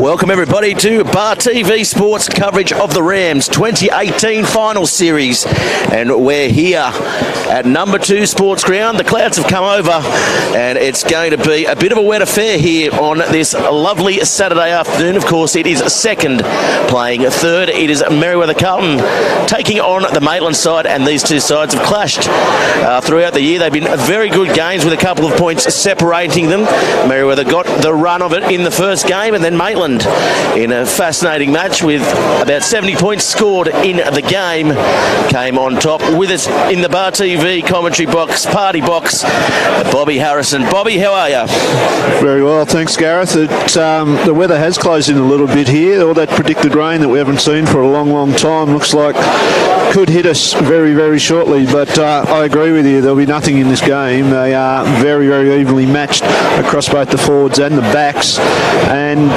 Welcome everybody to Bar TV Sports coverage of the Rams 2018 Final Series, and we're here at number 2 Sports Ground. The clouds have come over and it's going to be a bit of a wet affair here on this lovely Saturday afternoon. Of course, it is second playing third. It is Merewether Carlton taking on the Maitland side, and these two sides have clashed throughout the year. They've been very good games with a couple of points separating them. Merewether got the run of it in the first game, and then Maitland in a fascinating match with about 70 points scored in the game came on top. With us in the Bar TV commentary box, party box, Bobby Harrison. Bobby, how are you? Very well, thanks Gareth. The weather has closed in a little bit here. All that predicted rain that we haven't seen for a long time looks like could hit us very, very shortly, but I agree with you, there'll be nothing in this game. They are very, very evenly matched across both the forwards and the backs, and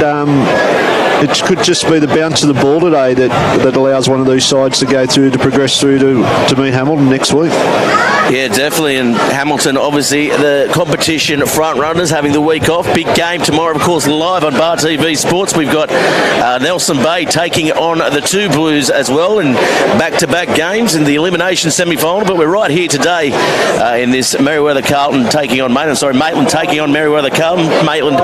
it could just be the bounce of the ball today that allows one of these sides to go through, to progress through to meet Hamilton next week. Yeah, definitely, and Hamilton, obviously, the competition front runners having the week off. Big game tomorrow, of course, live on Bar TV Sports. We've got Nelson Bay taking on the Two Blues as well in back-to-back games in the elimination semi-final, but we're right here today in this Merriweather Carlton taking on Maitland. Sorry, Maitland taking on Merriweather Carlton. Maitland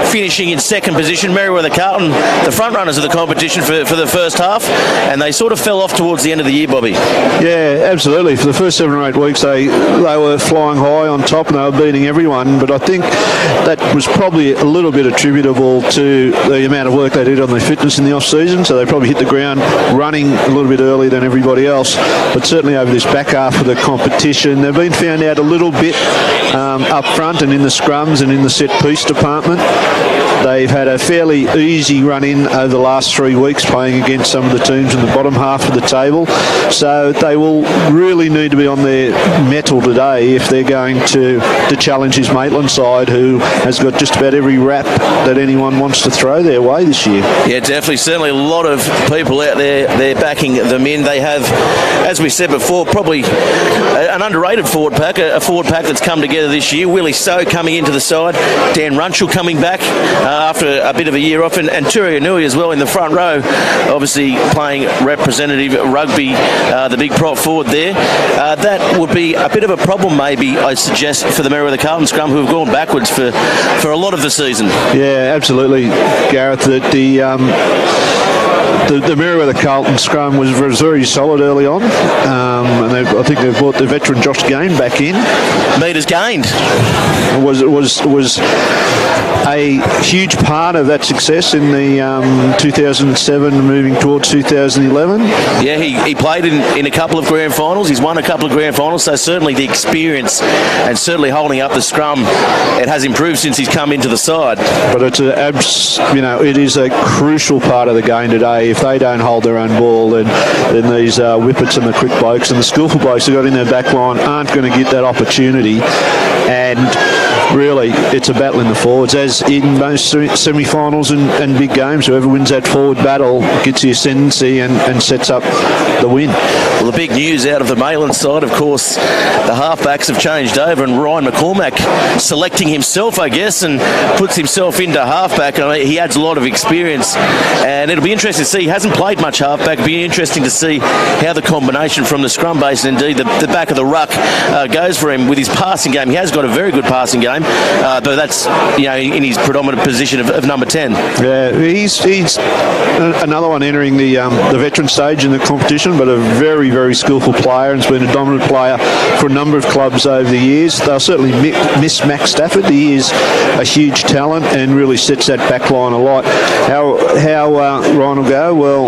finishing in second position. Merriweather Carlton, the front runners of the competition for the first half, and they sort of fell off towards the end of the year, Bobby. Yeah, absolutely. For the first 7 or 8 weeks, they were flying high on top and they were beating everyone, but I think that was probably a little bit attributable to the amount of work they did on their fitness in the off-season, so they probably hit the ground running a little bit earlier than everybody else. But certainly over this back half of the competition, they've been found out a little bit up front and in the scrums and in the set-piece department. They've had a fairly easy run-in over the last 3 weeks playing against some of the teams in the bottom half of the table, so they will really need to be on their mettle today if they're going to challenge his Maitland side, who has got just about every rap that anyone wants to throw their way this year. Yeah, definitely. Certainly a lot of people out there, they're backing them in. They have, as we said before, probably an underrated forward pack, a forward pack that's come together this year. Willie So coming into the side, Dan Runchell coming back after a bit of a year off, and Turia Nui as well in the front row, obviously playing representative rugby, the big prop forward there. That would be a bit of a problem, maybe, I suggest, for the Merewether Carlton scrum, who have gone backwards for a lot of the season. Yeah, absolutely, Gareth. The Merriweather Carlton scrum was very solid early on, and I think they've brought the veteran Josh Gain back in. Metres gained. Was a huge part of that success in the 2007 moving towards 2011. Yeah, he played in a couple of grand finals. He's won a couple of grand finals, so certainly the experience and certainly holding up the scrum, it has improved since he's come into the side. But it is a crucial part of the game today. If they don't hold their own ball, then these whippets and the quick blokes and the skillful blokes who got in their back line aren't going to get that opportunity. And really, it's a battle in the forwards, as in most semi-finals and big games. Whoever wins that forward battle gets the ascendancy and sets up the win. Well, the big news out of the Maitland side, of course, the halfbacks have changed over, and Ryan McCormack selecting himself, I guess, and puts himself into halfback. I mean, he adds a lot of experience, and it'll be interesting to see. He hasn't played much halfback. It'll be interesting to see how the combination from the scrum base and indeed the back of the ruck goes for him with his passing game. He has got a very good passing game, but that's in his predominant position of number 10. Yeah, he's another one entering the veteran stage in the competition, but a very, very skillful player, and has been a dominant player for a number of clubs over the years. They'll certainly miss Max Stafford. He is a huge talent and really sets that back line alight. How Ryan will go, well,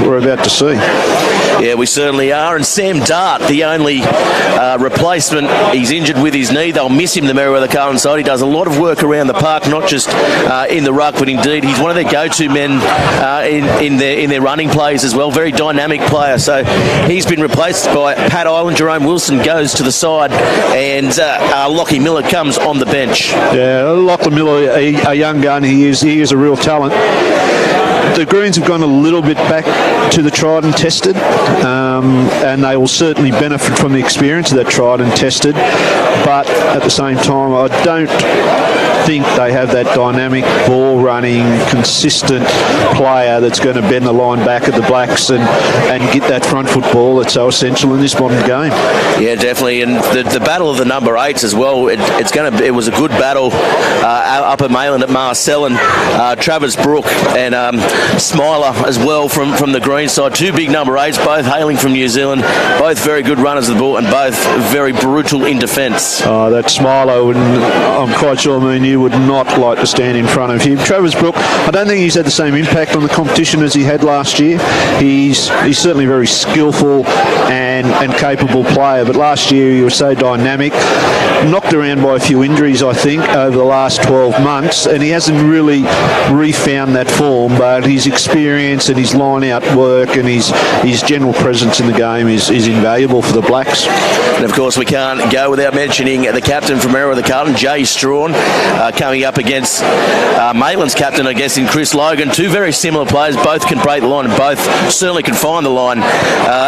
we're about to see. Yeah, we certainly are. And Sam Dart, the only replacement, he's injured with his knee. They'll miss him, the Merriweather Carlton side. He does a lot of work around the park, not just in the ruck, but indeed he's one of their go-to men in their running plays as well. Very dynamic player. So he's been replaced by Pat Island. Jerome Wilson goes to the side, and Lockie Miller comes on the bench. Yeah, Lockie Miller, a young gun. He is a real talent. The Greens have gone a little bit back to the tried and tested, and they will certainly benefit from the experience of that tried and tested, but at the same time I don't think they have that dynamic, ball-running, consistent player that's going to bend the line back at the Blacks and get that front foot ball that's so essential in this modern game. Yeah, definitely. And the battle of the number 8s as well, it was a good battle up at Maitland at Marcellin. Travis Brook and Smiler as well from the green side. Two big number 8s, both hailing from New Zealand, both very good runners of the ball and both very brutal in defence. Oh, that Smiler, I'm quite sure you would not like to stand in front of him. Travis Brook, I don't think he's had the same impact on the competition as he had last year. He's certainly very skillful and capable player, but last year he was so dynamic, knocked around by a few injuries, I think, over the last 12 months, and he hasn't really refound that form, but his experience and his line-out work and his general presence in the game is invaluable for the Blacks. And of course we can't go without mentioning the captain from Merewether, Carlton, Jay Strawn, coming up against Maitland's captain, I guess, in Chris Logan. Two very similar players, both can break the line and both certainly can find the line.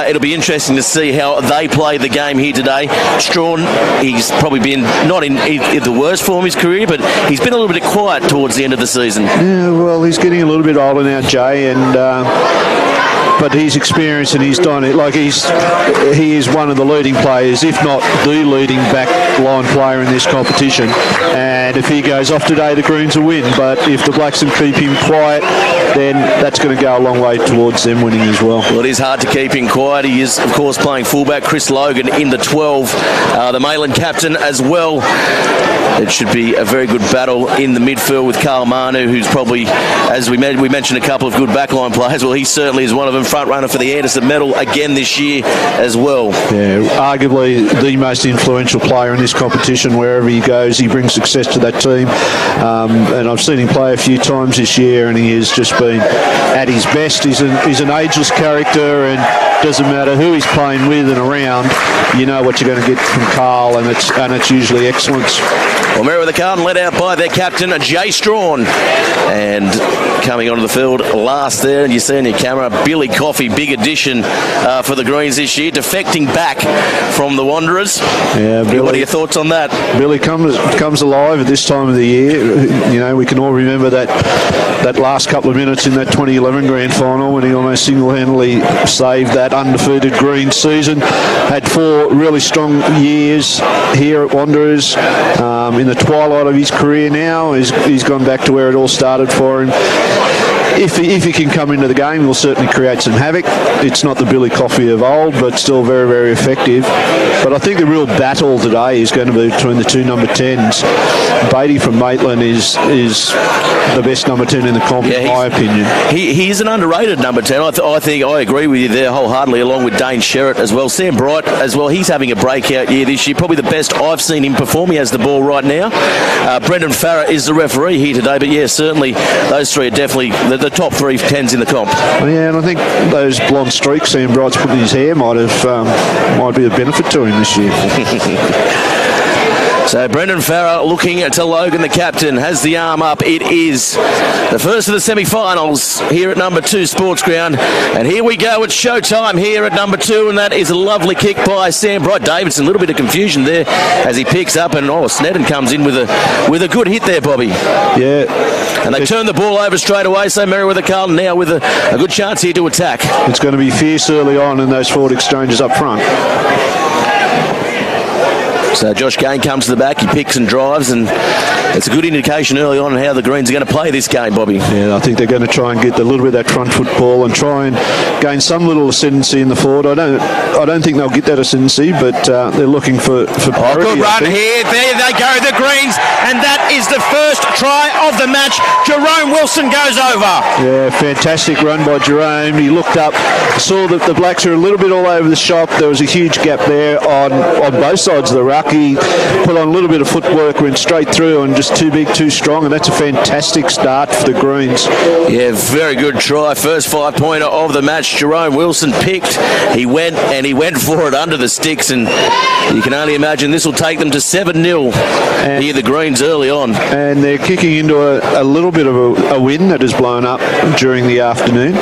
It'll be interesting to see how they play the game here today. Strawn, he's probably been not in the worst form of his career, but he's been a little bit quiet towards the end of the season. Yeah, well, he's getting a little bit older now, Jay, and but his experience and his dynamic, like he is one of the leading players, if not the leading back line player in this competition. And if he goes off today, the Greens will win. But if the Blacks can keep him quiet, then that's going to go a long way towards them winning as well. Well, it is hard to keep him quiet. He is, of course, playing fullback. Chris Logan in the 12, the Maitland captain as well. It should be a very good battle in the midfield with Carl Manu, who's probably, as we mentioned, a couple of good backline players. Well, he certainly is one of them, front runner for the Anderson medal again this year as well. Yeah, arguably the most influential player in this competition. Wherever he goes, he brings success to that team. And I've seen him play a few times this year, and he has just been at his best. He's an ageless character, and doesn't matter who he's playing with and around, you know what you're going to get from Carl, and it's usually excellence. Well, Merewether Carlton led out by their captain, Jay Strawn. And coming onto the field last there, and you see on your camera, Billy Coffey, big addition for the Greens this year, defecting back from the Wanderers. Yeah, Billy, what are your thoughts on that? Billy comes alive at this time of the year. You know, we can all remember that last couple of minutes in that 2011 grand final when he almost single-handedly saved that undefeated Greens season. Had 4 really strong years here at Wanderers. In the twilight of his career now, he's gone back to where it all started for him. If he can come into the game, he'll certainly create some havoc. It's not the Billy Coffey of old, but still very, very effective. But I think the real battle today is going to be between the two number 10s. Beatty from Maitland is the best number 10 in the comp, in my opinion. He is an underrated number 10. I think I agree with you there wholeheartedly, along with Dane Sherritt as well. Sam Bright as well. He's having a breakout year this year. Probably the best I've seen him perform. He has the ball right now. Brendan Farrer is the referee here today. But yeah, certainly those three are definitely the top 3 10s in the comp. Yeah, and I think those blonde streaks Sam Bright's put in his hair might be a benefit to him this year. So Brendan Farrer looking to Logan, the captain, has the arm up. It is the first of the semi-finals here at number 2 Sports Ground. And here we go, it's showtime here at number 2, and that is a lovely kick by Sam Bright. Davidson, a little bit of confusion there as he picks up, and Sneddon comes in with a good hit there, Bobby. Yeah. And they turn the ball over straight away, so Merewether Carlton now with a good chance here to attack. It's going to be fierce early on in those forward exchanges up front. So Josh Gain comes to the back, he picks and drives, and it's a good indication early on how the Greens are going to play this game, Bobby. Yeah, I think they're going to try and get a little bit of that front foot ball and try and gain some little ascendancy in the forward. I don't think they'll get that ascendancy, but they're looking for parity. Good run here. There they go, the Greens, and that is the first try of the match. Jerome Wilson goes over. Yeah, fantastic run by Jerome. He looked up, saw that the Blacks are a little bit all over the shop. There was a huge gap there on both sides of the ruck. He put on a little bit of footwork, went straight through, and just too big, too strong, and that's a fantastic start for the Greens. Yeah, very good try. First 5-pointer of the match. Jerome Wilson picked. He went for it under the sticks, and you can only imagine this will take them to 7-0 here, the Greens, early on. And they're kicking into a little bit of a wind that has blown up during the afternoon.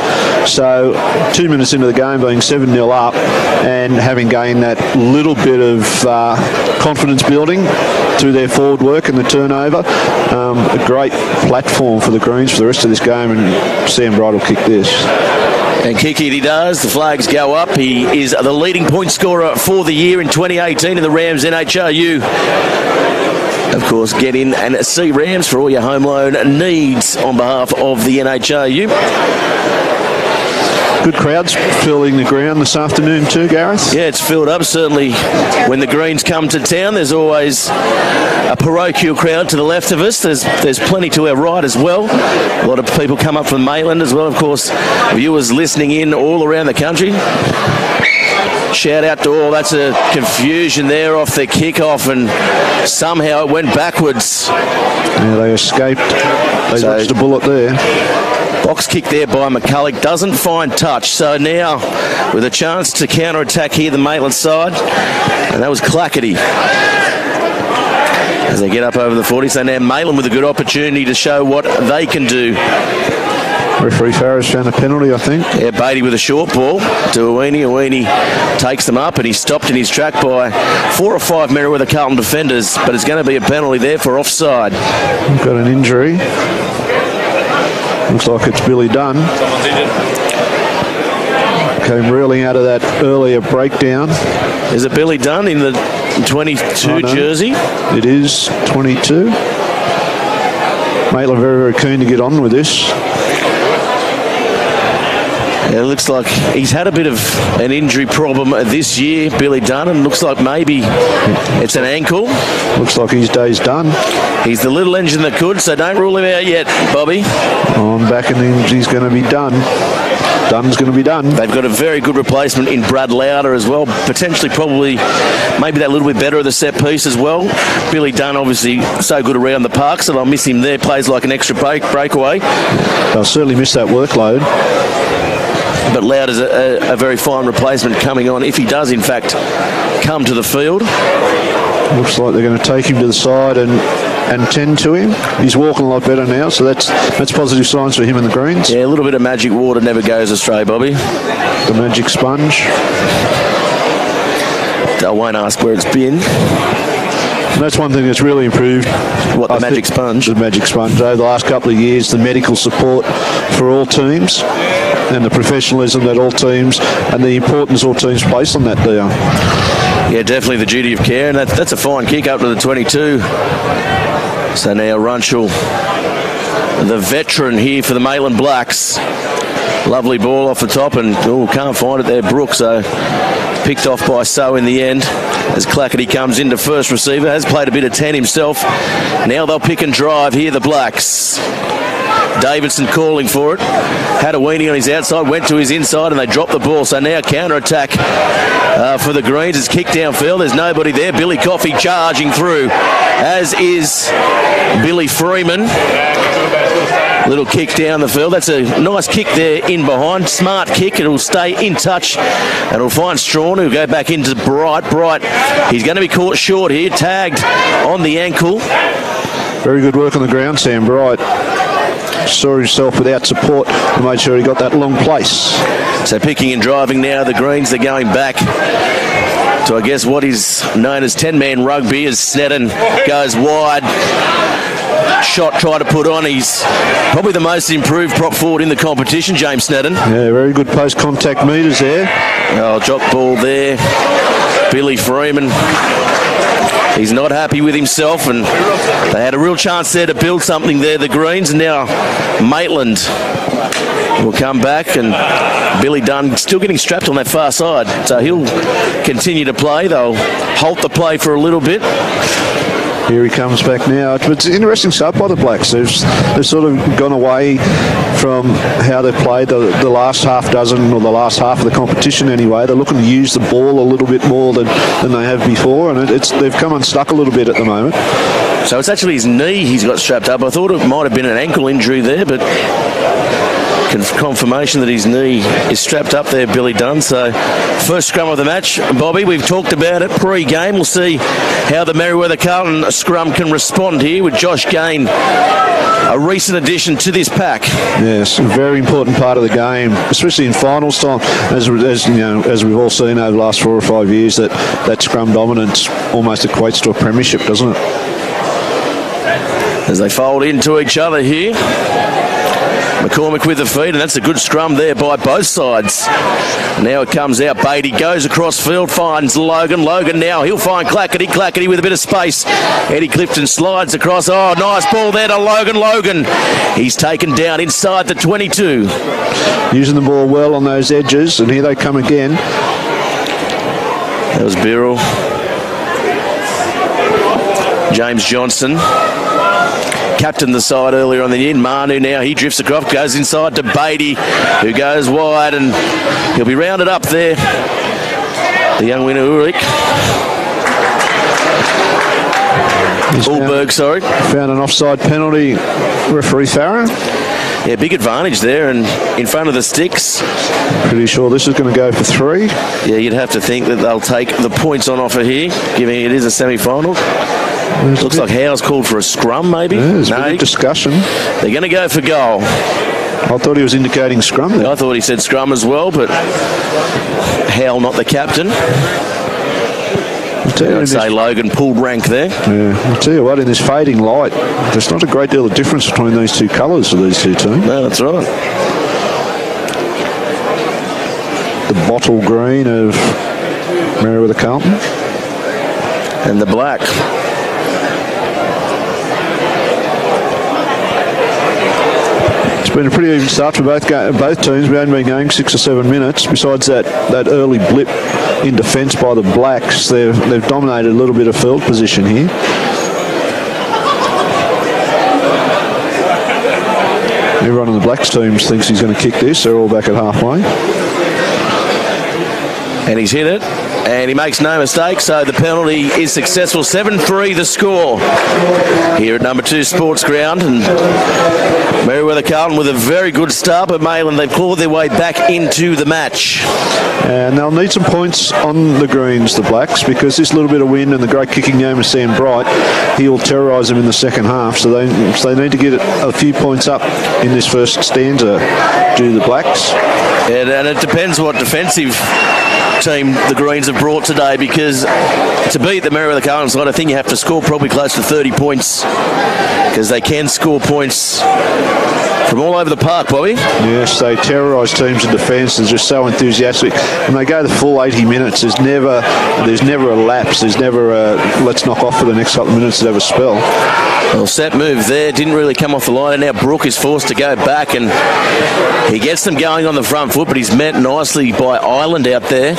So 2 minutes into the game, being 7-0 up and having gained that little bit of confidence building through their forward work and the turnover, a great platform for the Greens for the rest of this game, and Sam Bright will kick this. And kick it he does. The flags go up. He is the leading point scorer for the year in 2018 in the Rams NHRU. Of course, get in and see Rams for all your home loan needs on behalf of the NHRU. Good crowds filling the ground this afternoon too, Gareth. Yeah, it's filled up. Certainly when the Greens come to town, there's always a parochial crowd to the left of us. There's plenty to our right as well. A lot of people come up from Maitland as well. Of course, viewers listening in all around the country. Shout out to all. That's a confusion there off the kickoff, and somehow it went backwards. Yeah, they escaped. They dodged a bullet there. Box kick there by McCulloch, doesn't find touch. So now with a chance to counter-attack here, the Maitland side, and that was Clackety. As they get up over the 40, so now Maitland with a good opportunity to show what they can do. Referee Farris found a penalty, I think. Yeah, Beatty with a short ball to Owini. Owini takes them up, and he's stopped in his track by 4 or 5 Merewether Carlton defenders, but it's going to be a penalty there for offside. We've got an injury. Looks like it's Billy Dunn. Came reeling out of that earlier breakdown. Is it Billy Dunn in the 22 jersey? It is 22. Maitland very, very keen to get on with this. It looks like he's had a bit of an injury problem this year, Billy Dunn, and looks like maybe it's an ankle. Looks like his day's done. He's the little engine that could, so don't rule him out yet, Bobby. I'm backing him. He's going to be done. Dunn's going to be done. They've got a very good replacement in Brad Lauder as well. Potentially, probably, maybe that little bit better of the set piece as well. Billy Dunn, obviously, so good around the park, so I'll miss him there. Plays like an extra breakaway. I'll certainly miss that workload. But Lauder's a very fine replacement coming on, if he does, in fact, come to the field. Looks like they're going to take him to the side and tend to him. He's walking a lot better now, so that's positive signs for him and the Greens. Yeah, a little bit of magic water never goes astray, Bobby. The magic sponge. I won't ask where it's been. And that's one thing that's really improved. What, the magic sponge? The magic sponge. Over the last couple of years, the medical support for all teams and the professionalism that all teams and the importance all teams place on that there. Yeah, definitely the duty of care, and that's a fine kick up to the 22. So now Runchell, the veteran here for the Maitland Blacks. Lovely ball off the top, and can't find it there, Brooke, so picked off by So in the end. As Clackety comes into first receiver, has played a bit of 10 himself. Now they'll pick and drive here, the Blacks. Davidson calling for it. Had a weenie on his outside, went to his inside, and they dropped the ball. So now counter-attack for the Greens. It's kicked downfield. There's nobody there. Billy Coffey charging through, as is Billy Freeman. Little kick down the field. That's a nice kick there in behind. Smart kick. It'll stay in touch. And it'll find Strawn, who'll go back into Bright. Bright, he's going to be caught short here. Tagged on the ankle. Very good work on the ground, Sam Bright. Saw himself without support and made sure he got that long place. So picking and driving now, the Greens, they're going back to, I guess, what is known as 10-man rugby, as Sneddon goes wide. Shot tried to put on. He's probably the most improved prop forward in the competition, James Sneddon. Yeah, very good post-contact meters there. Oh, drop ball there. Billy Freeman. He's not happy with himself, and they had a real chance there to build something there, the Greens, and now Maitland will come back, and Billy Dunn still getting strapped on that far side, so he'll continue to play. They'll halt the play for a little bit. Here he comes back now. It's an interesting start by the Blacks. They've sort of gone away from how they've played the last half dozen, or the last half of the competition anyway. They're looking to use the ball a little bit more than they have before, and they've come unstuck a little bit at the moment. So it's actually his knee he's got strapped up. I thought it might have been an ankle injury there, but confirmation that his knee is strapped up there, Billy Dunn. So, first scrum of the match, Bobby. We've talked about it pre-game. We'll see how the Merriweather Carlton scrum can respond here with Josh Gain, a recent addition to this pack. Yes, a very important part of the game, especially in finals time, as we've all seen over the last 4 or 5 years, that scrum dominance almost equates to a premiership, doesn't it? As they fold into each other here. McCormick with the feed, and that's a good scrum there by both sides. Now it comes out. Beatty goes across field, finds Logan. Logan now, he'll find Clackety. Clackety with a bit of space. Eddie Clifton slides across. Oh, nice ball there to Logan. Logan, he's taken down inside the 22. Using the ball well on those edges, and here they come again. That was Birrell. James Johnson captained the side earlier on the year. Manu now, he drifts across, goes inside to Beatty, who goes wide, and he'll be rounded up there. The young winner, Ulrich. Ulberg, sorry. Found an offside penalty, referee Farah. Yeah, big advantage there, and in front of the sticks. Pretty sure this is going to go for 3. Yeah, you'd have to think that they'll take the points on offer here, given it is a semi-final. Looks like Howe's called for a scrum, maybe. Yeah, there's a discussion. They're going to go for goal. I thought he was indicating scrum there. I thought he said scrum as well, but Howe not the captain. I'd say Logan pulled rank there. Yeah, I'll tell you what, in this fading light, there's not a great deal of difference between these two colours of these two teams. No, that's right. The bottle green of Merewether Carlton. And the black. It's been a pretty even start for both teams. We haven't been going 6 or 7 minutes. Besides that early blip in defence by the Blacks, they've dominated a little bit of field position here. Everyone on the Blacks teams thinks he's going to kick this. They're all back at halfway. And he's hit it. And he makes no mistake, so the penalty is successful. 7-3 the score here at number 2 Sports Ground. And Merewether Carlton with a very good start, but Maitland, they've clawed their way back into the match. And they'll need some points on the greens, the Blacks, because this little bit of wind and the great kicking game of Sam Bright, he will terrorise them in the second half. So they need to get a few points up in this first stanza due to the Blacks. And it depends what defensive team the Greens have brought today, because to beat the Merriweather Carlton side, I think you have to score probably close to 30 points, because they can score points from all over the park, Bobby. Yes, they terrorise teams in defence. They're just so enthusiastic. When they go the full 80 minutes, there's never a lapse. There's never a let's knock off for the next couple of minutes to have a spell. Well, set move there, didn't really come off the line, and now Brooke is forced to go back, and he gets them going on the front foot, but he's met nicely by Island out there.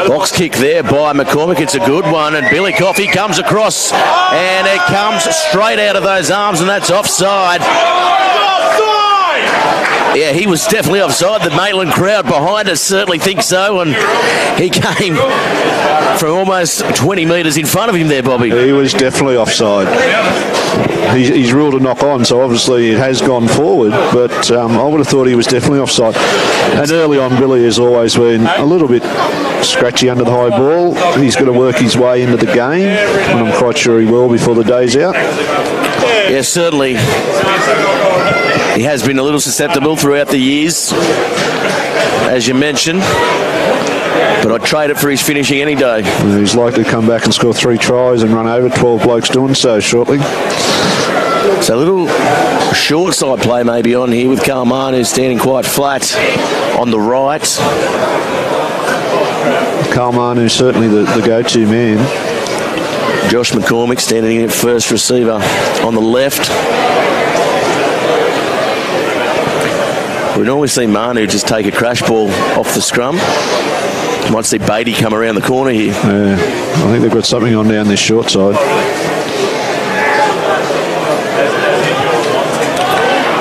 Box kick there by McCormick. It's a good one, and Billy Coffey comes across, and it comes straight out of those arms, and that's offside. Yeah, he was definitely offside. The Maitland crowd behind us certainly think so, and he came from almost 20 metres in front of him there, Bobby. He was definitely offside. He's ruled a knock on, so obviously it has gone forward, but I would have thought he was definitely offside. And early on, Billy has always been a little bit scratchy under the high ball. He's got to work his way into the game, and I'm quite sure he will before the day's out. Yeah, certainly. He has been a little susceptible throughout the years, as you mentioned, but I'd trade it for his finishing any day. He's likely to come back and score 3 tries and run over 12 blokes doing so shortly. So a little short side play maybe on here with Carlman, who's standing quite flat on the right. Carlman, who's certainly the go-to man. Josh McCormick standing in at first receiver on the left. We normally see Manu just take a crash ball off the scrum. Might see Beatty come around the corner here. Yeah, I think they've got something on down this short side.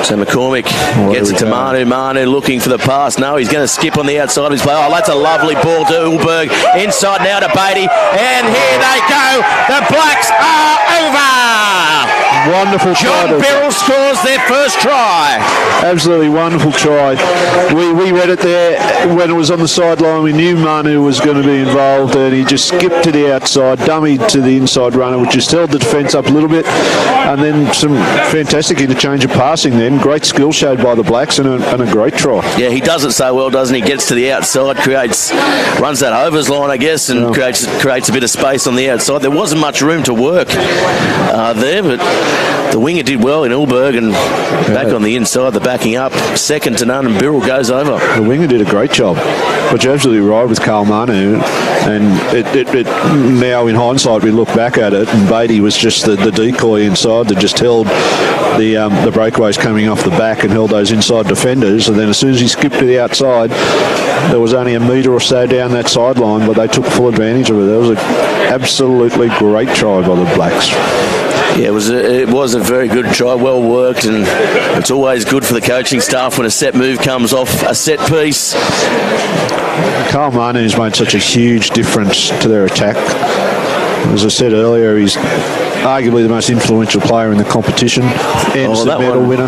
So McCormick gets it to Manu. Manu looking for the pass. No, he's going to skip on the outside of his play. Oh, that's a lovely ball to Ulberg. Inside now to Beatty. And here they go. The Blacks are over. Wonderful John try. Birrell scores their first try. Absolutely wonderful try. We read it there when it was on the sideline. We knew Manu was going to be involved, and he just skipped to the outside, dummied to the inside runner, which just held the defence up a little bit, and then some fantastic interchange of passing then. Great skill showed by the Blacks, and a great try. Yeah, he does it so well, doesn't he? Gets to the outside, runs that overs line, I guess, and creates a bit of space on the outside. There wasn't much room to work there, but the winger did well in Ulberg, and back on the inside, the backing up, second to none, and Birrell goes over. The winger did a great job. But you're absolutely right with Carl Manu, and it now in hindsight we look back at it, and Beatty was just the decoy inside that just held the breakaways coming off the back and held those inside defenders, and then as soon as he skipped to the outside, there was only a metre or so down that sideline, but they took full advantage of it. That was an absolutely great try by the Blacks. Yeah, it was a very good try, well worked, and it's always good for the coaching staff when a set move comes off a set piece. Carl Manu's made such a huge difference to their attack. As I said earlier, he's arguably the most influential player in the competition, and the medal winner.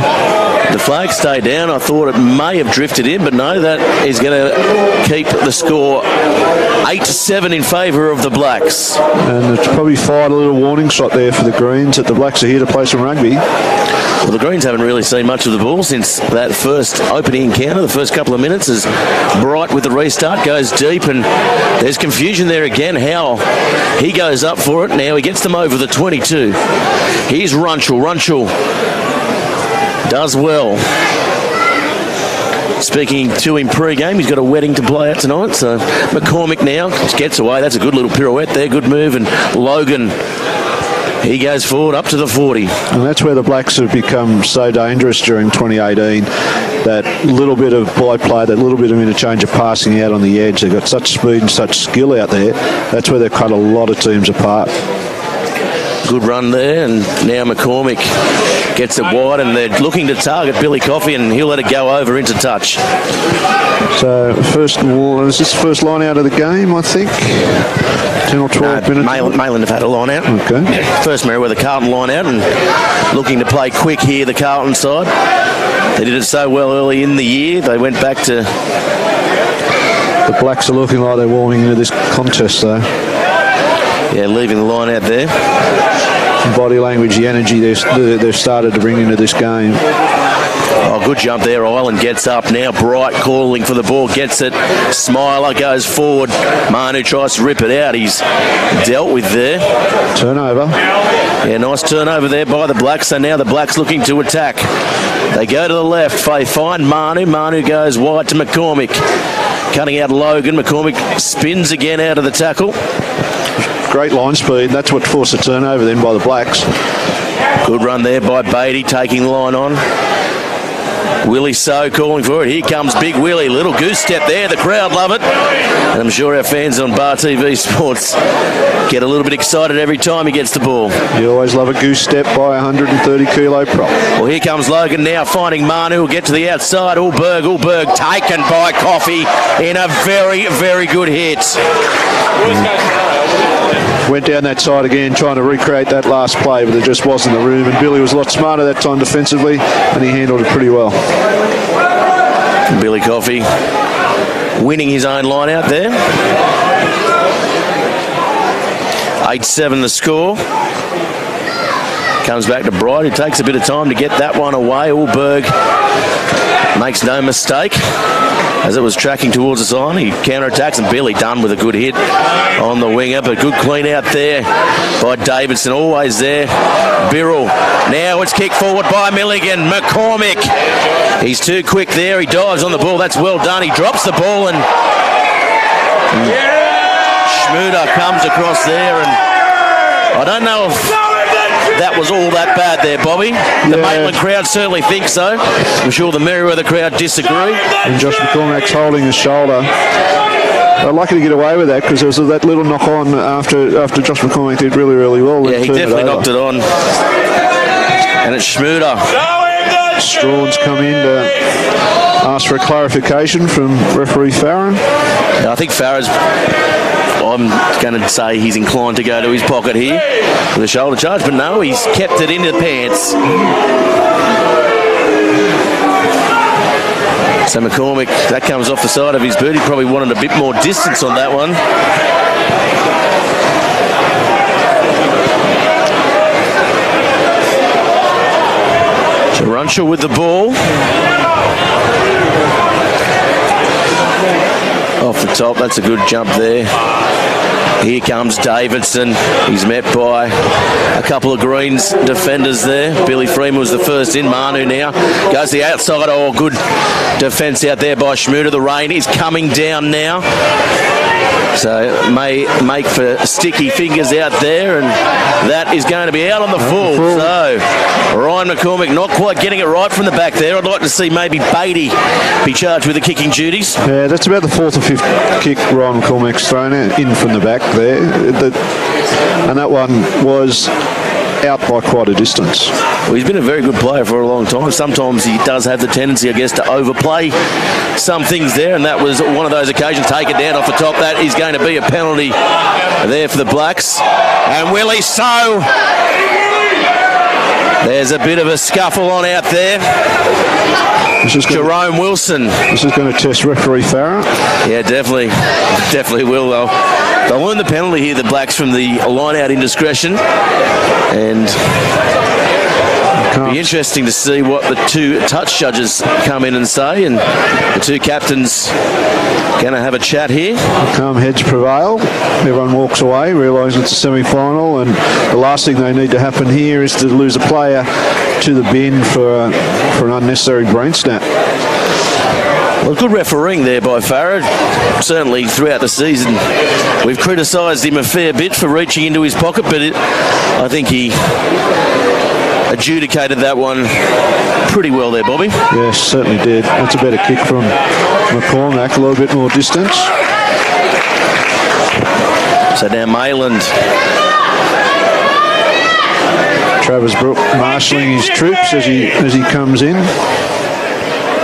The flag stayed down. I thought it may have drifted in, but no, that is going to keep the score 8-7 in favour of the Blacks. And it's probably fired a little warning shot there for the Greens that the Blacks are here to play some rugby. Well, the Greens haven't really seen much of the ball since that first opening encounter. The first couple of minutes as Bright with the restart goes deep, and there's confusion there again. How he goes up for it. Now he gets them over the 22. Here's Runchell. Runchell does well. Speaking to him pre-game, he's got a wedding to play at tonight, so McCormick now just gets away. That's a good little pirouette there, good move, and Logan, he goes forward up to the 40. And that's where the Blacks have become so dangerous during 2018. That little bit of ball play, that little bit of interchange of passing out on the edge. They've got such speed and such skill out there. That's where they've cut a lot of teams apart. Good run there, and now McCormick gets it wide, and they're looking to target Billy Coffey, and he'll let it go over into touch. So, is this first line out of the game, I think? 10 or 12 minutes? Maitland have had a line out. Okay. First Merriweather Carlton line out, and looking to play quick here, the Carlton side. They did it so well early in the year, they went back to... The Blacks are looking like they're warming into this contest, though. Yeah, leaving the line out there. Body language, the energy they've started to bring into this game. Oh, good jump there. Island gets up now. Bright calling for the ball. Gets it. Smiler goes forward. Manu tries to rip it out. He's dealt with there. Turnover. Yeah, nice turnover there by the Blacks. So now the Blacks looking to attack. They go to the left. They find Manu. Manu goes wide to McCormick. Cutting out Logan. McCormick spins again out of the tackle. Great line speed. That's what forced the turnover then by the Blacks. Good run there by Beatty, taking the line on. Willie So calling for it. Here comes Big Willie. Little goose step there. The crowd love it. And I'm sure our fans on Bar TV Sports get a little bit excited every time he gets the ball. You always love a goose step by a 130-kilo prop. Well, here comes Logan now finding Manu. Will get to the outside. Ulberg taken by Coffey in a very, very good hit. Went down that side again, trying to recreate that last play, but there just wasn't the room. And Billy was a lot smarter that time defensively, and he handled it pretty well. Billy Coffey winning his own line out there. 8-7 the score. Comes back to Bright, who takes a bit of time to get that one away. Ulberg makes no mistake. As it was tracking towards the sign, he counter-attacks, and Billy done with a good hit on the winger, but good clean out there by Davidson, always there. Birrell, now it's kicked forward by Milligan. McCormick, he's too quick there, he dives on the ball, that's well done. He drops the ball, and Schmuder comes across there, and I don't know if that was all that bad there, Bobby. The Maitland crowd certainly think so. I'm sure the Merriweather crowd disagree. And Josh McCormack's holding his shoulder. They're lucky to get away with that because there was that little knock on after Josh McCormack did really, really well. Yeah, he definitely knocked it on. And it's Schmuder. Strawn's come in to ask for a clarification from referee Farron. I think Farron's, I'm going to say he's inclined to go to his pocket here with a shoulder charge, but no, he's kept it into the pants. So McCormick, that comes off the side of his boot. He probably wanted a bit more distance on that one. Charuncha with the ball. Off the top, that's a good jump there. Here comes Davidson. He's met by a couple of Greens defenders there. Billy Freeman was the first in. Manu now goes to the outside. Oh, good defence out there by Schmuter. The rain is coming down now. So may make for sticky fingers out there, and that is going to be out on the full. So Ryan McCormick not quite getting it right from the back there. I'd like to see maybe Beatty be charged with the kicking duties. Yeah, that's about the fourth or fifth kick Ryan McCormick's thrown in from the back there. And that one was out by quite a distance. Well, he's been a very good player for a long time. Sometimes he does have the tendency, I guess, to overplay some things there, and that was one of those occasions. Take it down off the top. That is going to be a penalty there for the Blacks. And Willie So. There's a bit of a scuffle on out there. Jerome Wilson. This is going to test referee Farron. Yeah, definitely. Definitely will, though. They'll learn the penalty here, the Blacks, from the line-out indiscretion. And it'll be interesting to see what the two touch judges come in and say. And the two captains going to have a chat here. Calm heads prevail. Everyone walks away, realising it's a semi-final. And the last thing they need to happen here is to lose a player to the bin for an unnecessary brain snap. Well, good refereeing there by Farrell. Certainly throughout the season we've criticised him a fair bit for reaching into his pocket, but I think he adjudicated that one pretty well there, Bobby. Yes, certainly did. That's a better kick from McCormack, a little bit more distance. So now Maitland. Travis Brook marshalling his troops as he comes in.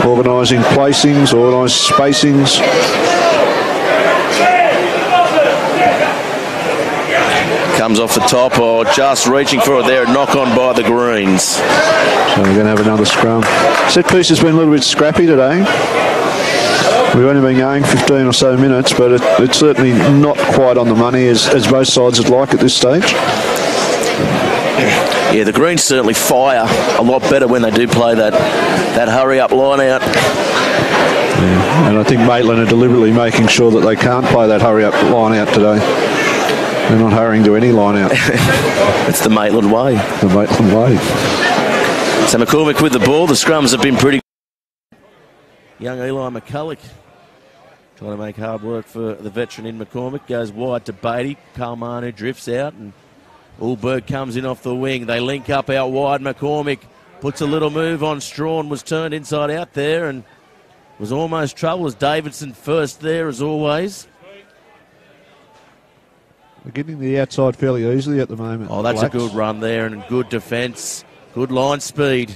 Organising placings, organised spacings. Comes off the top, or just reaching for it there, knock on by the Greens. So we're going to have another scrum. Set piece has been a little bit scrappy today. We've only been going 15 or so minutes, but it's certainly not quite on the money as both sides would like at this stage. Yeah, the Greens certainly fire a lot better when they do play that hurry-up line-out. Yeah, and I think Maitland are deliberately making sure that they can't play that hurry-up line-out today. They're not hurrying to any line-out. It's the Maitland way. The Maitland way. So McCormick with the ball. The scrums have been pretty good. Young Eli McCulloch trying to make hard work for the veteran in McCormick. Goes wide to Beatty. Kalmanu drifts out, and Ulberg comes in off the wing. They link up out wide. McCormick puts a little move on Strawn, was turned inside out there and was almost trouble as Davidson first there as always. They're getting the outside fairly easily at the moment. Oh, that's Blacks. A good run there and good defence. Good line speed.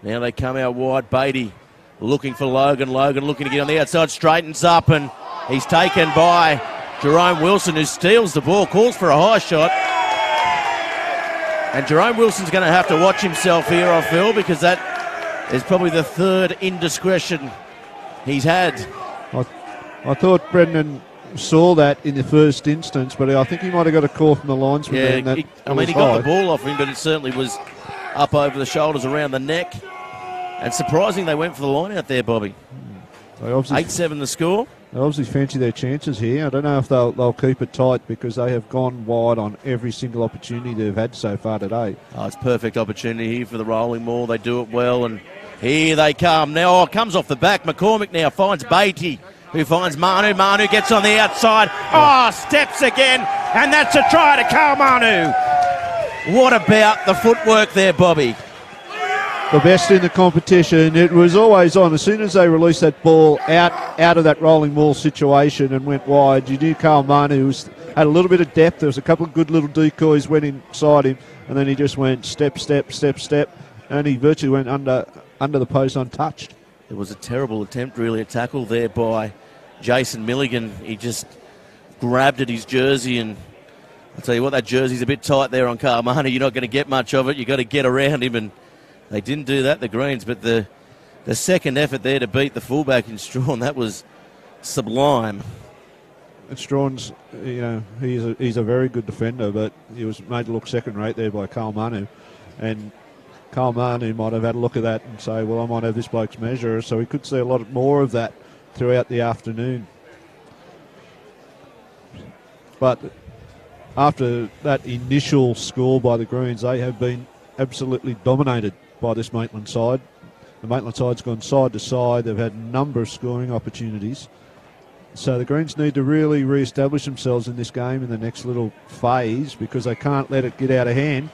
Now they come out wide. Beatty looking for Logan. Logan looking to get on the outside. Straightens up and he's taken by Jerome Wilson, who steals the ball, calls for a high shot. And Jerome Wilson's going to have to watch himself here, I feel, because that is probably the third indiscretion he's had. I thought Brendan saw that in the first instance, but I think he might have got a call from the linesman. Yeah, that he got the ball off him, but it certainly was up over the shoulders, around the neck. And surprising they went for the line out there, Bobby. 8-7 the score. They obviously fancy their chances here. I don't know if they'll keep it tight because they have gone wide on every single opportunity they've had so far today. Oh, it's perfect opportunity here for the rolling ball. They do it well, and here they come. Now, it comes off the back. McCormick now finds Beatty, who finds Manu. Manu gets on the outside. Oh, steps again, and that's a try to Carl Manu. What about the footwork there, Bobby? The best in the competition. It was always on. As soon as they released that ball out of that rolling ball situation and went wide, you knew Carl Manu had a little bit of depth. There was a couple of good little decoys went inside him, and then he just went step, step, step, step. and he virtually went under the post untouched. It was a terrible attempt, really, a tackle there by Jason Milligan. He just grabbed at his jersey, and I'll tell you what, that jersey's a bit tight there on Carmani. You're not going to get much of it. You've got to get around him, and they didn't do that, the Greens. But the second effort there to beat the fullback in Strawn, that was sublime. And Strawn's, he's a very good defender, but he was made to look second-rate there by Carl Manu. And Carl Manu might have had a look at that and say, well, I might have this bloke's measure. So we could see a lot more of that throughout the afternoon. But after that initial score by the Greens, they have been absolutely dominated by this Maitland side. The Maitland side's gone side to side. They've had a number of scoring opportunities. So the Greens need to really re-establish themselves in this game in the next little phase, because they can't let it get out of hand,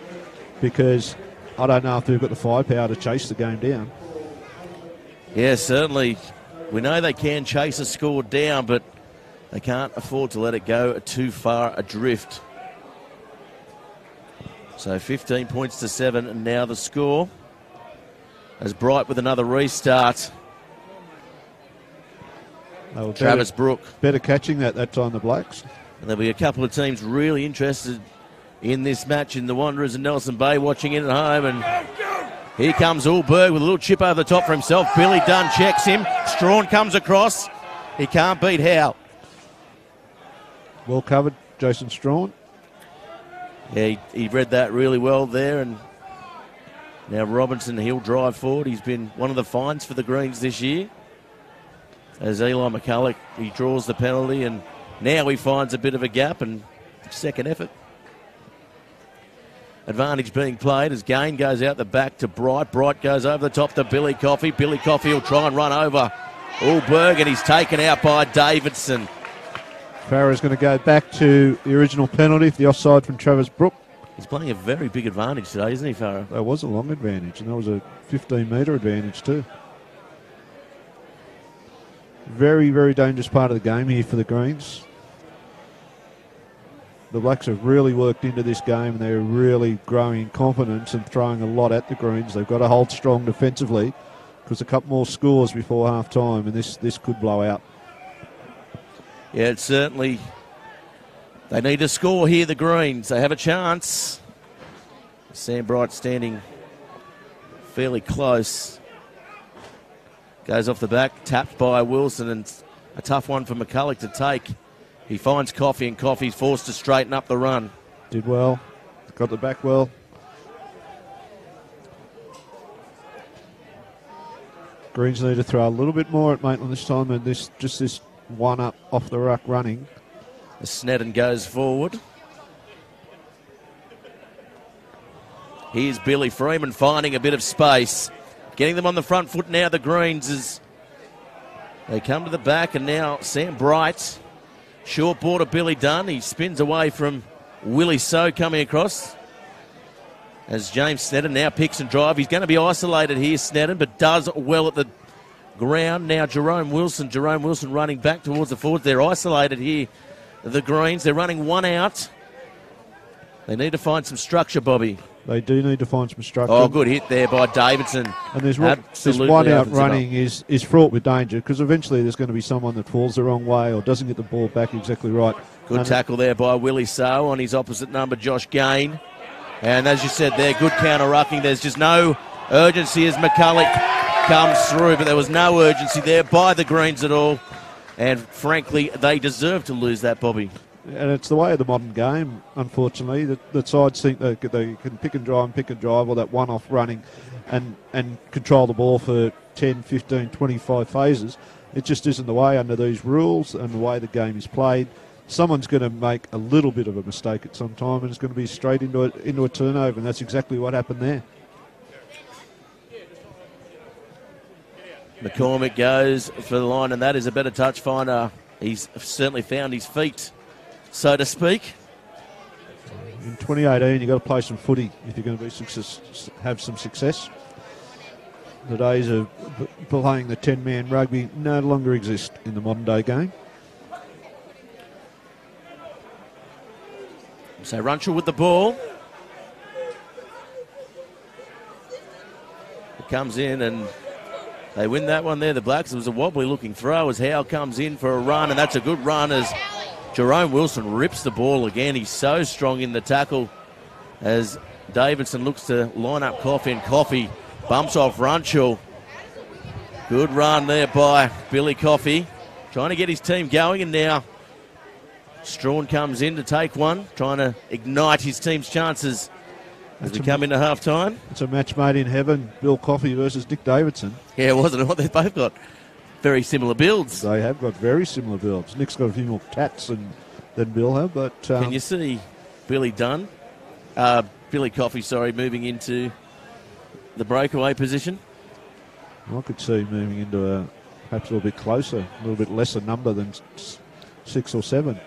because I don't know if they've got the firepower to chase the game down. Yeah, certainly. We know they can chase a score down, but they can't afford to let it go too far adrift. So 15 points to 7, and now the score. As Bright with another restart. Travis Brook. Better catching that time, the Blacks. And there'll be a couple of teams really interested in this match, in the Wanderers and Nelson Bay watching in at home. And here comes Ulberg with a little chip over the top for himself. Billy Dunn checks him. Strawn comes across. He can't beat Howe. Well covered, Jason Strawn. Yeah, he read that really well there. And now Robinson, he'll drive forward. He's been one of the finds for the Greens this year. As Eli McCulloch, he draws the penalty, and now he finds a bit of a gap, and second effort. Advantage being played as Gain goes out the back to Bright. Bright goes over the top to Billy Coffey. Billy Coffey will try and run over Ulberg, and he's taken out by Davidson. Farah's going to go back to the original penalty for the offside from Travis Brook. He's playing a very big advantage today, isn't he, Farah? That was a long advantage, and that was a 15-metre advantage too. Very, very dangerous part of the game here for the Greens. The Blacks have really worked into this game, and they're really growing in confidence and throwing a lot at the Greens. They've got to hold strong defensively, because a couple more scores before half-time, and this could blow out. Yeah, it's certainly... They need to score here, the Greens. They have a chance. Sam Bright standing fairly close. Goes off the back, tapped by Wilson, and a tough one for McCulloch to take. He finds Coffey, and Coffey's forced to straighten up the run. Did well. Got the back well. Greens need to throw a little bit more at Maitland this time, and this one up off the ruck running. Snedden goes forward. Here's Billy Freeman finding a bit of space. Getting them on the front foot now, the Greens, as they come to the back, and now Sam Bright. Short ball to Billy Dunn. He spins away from Willie So coming across. As James Snedden now picks and drive. He's going to be isolated here, Snedden, but does well at the ground. Now Jerome Wilson running back towards the forwards. They're isolated here, the Greens. They're running one out. They need to find some structure, Bobby. They do need to find some structure. Oh, good hit there by Davidson. And this one out running is fraught with danger, because eventually there's going to be someone that falls the wrong way or doesn't get the ball back exactly right. Good tackle there by Willie So on his opposite number, Josh Gain. And as you said there, good counter-rucking. There's just no urgency as McCulloch comes through, but there was no urgency there by the Greens at all. And frankly, they deserve to lose that, Bobby. And it's the way of the modern game, unfortunately, that sides think they can pick and drive, or that one-off running and control the ball for 10, 15, 25 phases. It just isn't the way under these rules and the way the game is played. Someone's going to make a little bit of a mistake at some time, and it's going to be straight into a turnover, and that's exactly what happened there. McCormick goes for the line, and that is a better touch finder. He's certainly found his feet, so to speak. In 2018, you've got to play some footy if you're going to have some success. The days of playing the 10-man rugby no longer exist in the modern-day game. So Runchell with the ball. comes in and they win that one there, the Blacks. It was a wobbly-looking throw as Howe comes in for a run, and that's a good run as Jerome Wilson rips the ball again. He's so strong in the tackle as Davidson looks to line up Coffey, and Coffey bumps off Runchell. Good run there by Billy Coffey, trying to get his team going, and now Strawn comes in to take one, trying to ignite his team's chances as we come into half-time. It's a match made in heaven, Bill Coffey versus Nick Davidson. Yeah, wasn't it? They've both got very similar builds. They have got very similar builds. Nick's got a few more tats than Bill have, but... Can you see Billy Coffey, moving into the breakaway position? I could see moving into perhaps a little bit closer, a little bit lesser number than 6 or 7.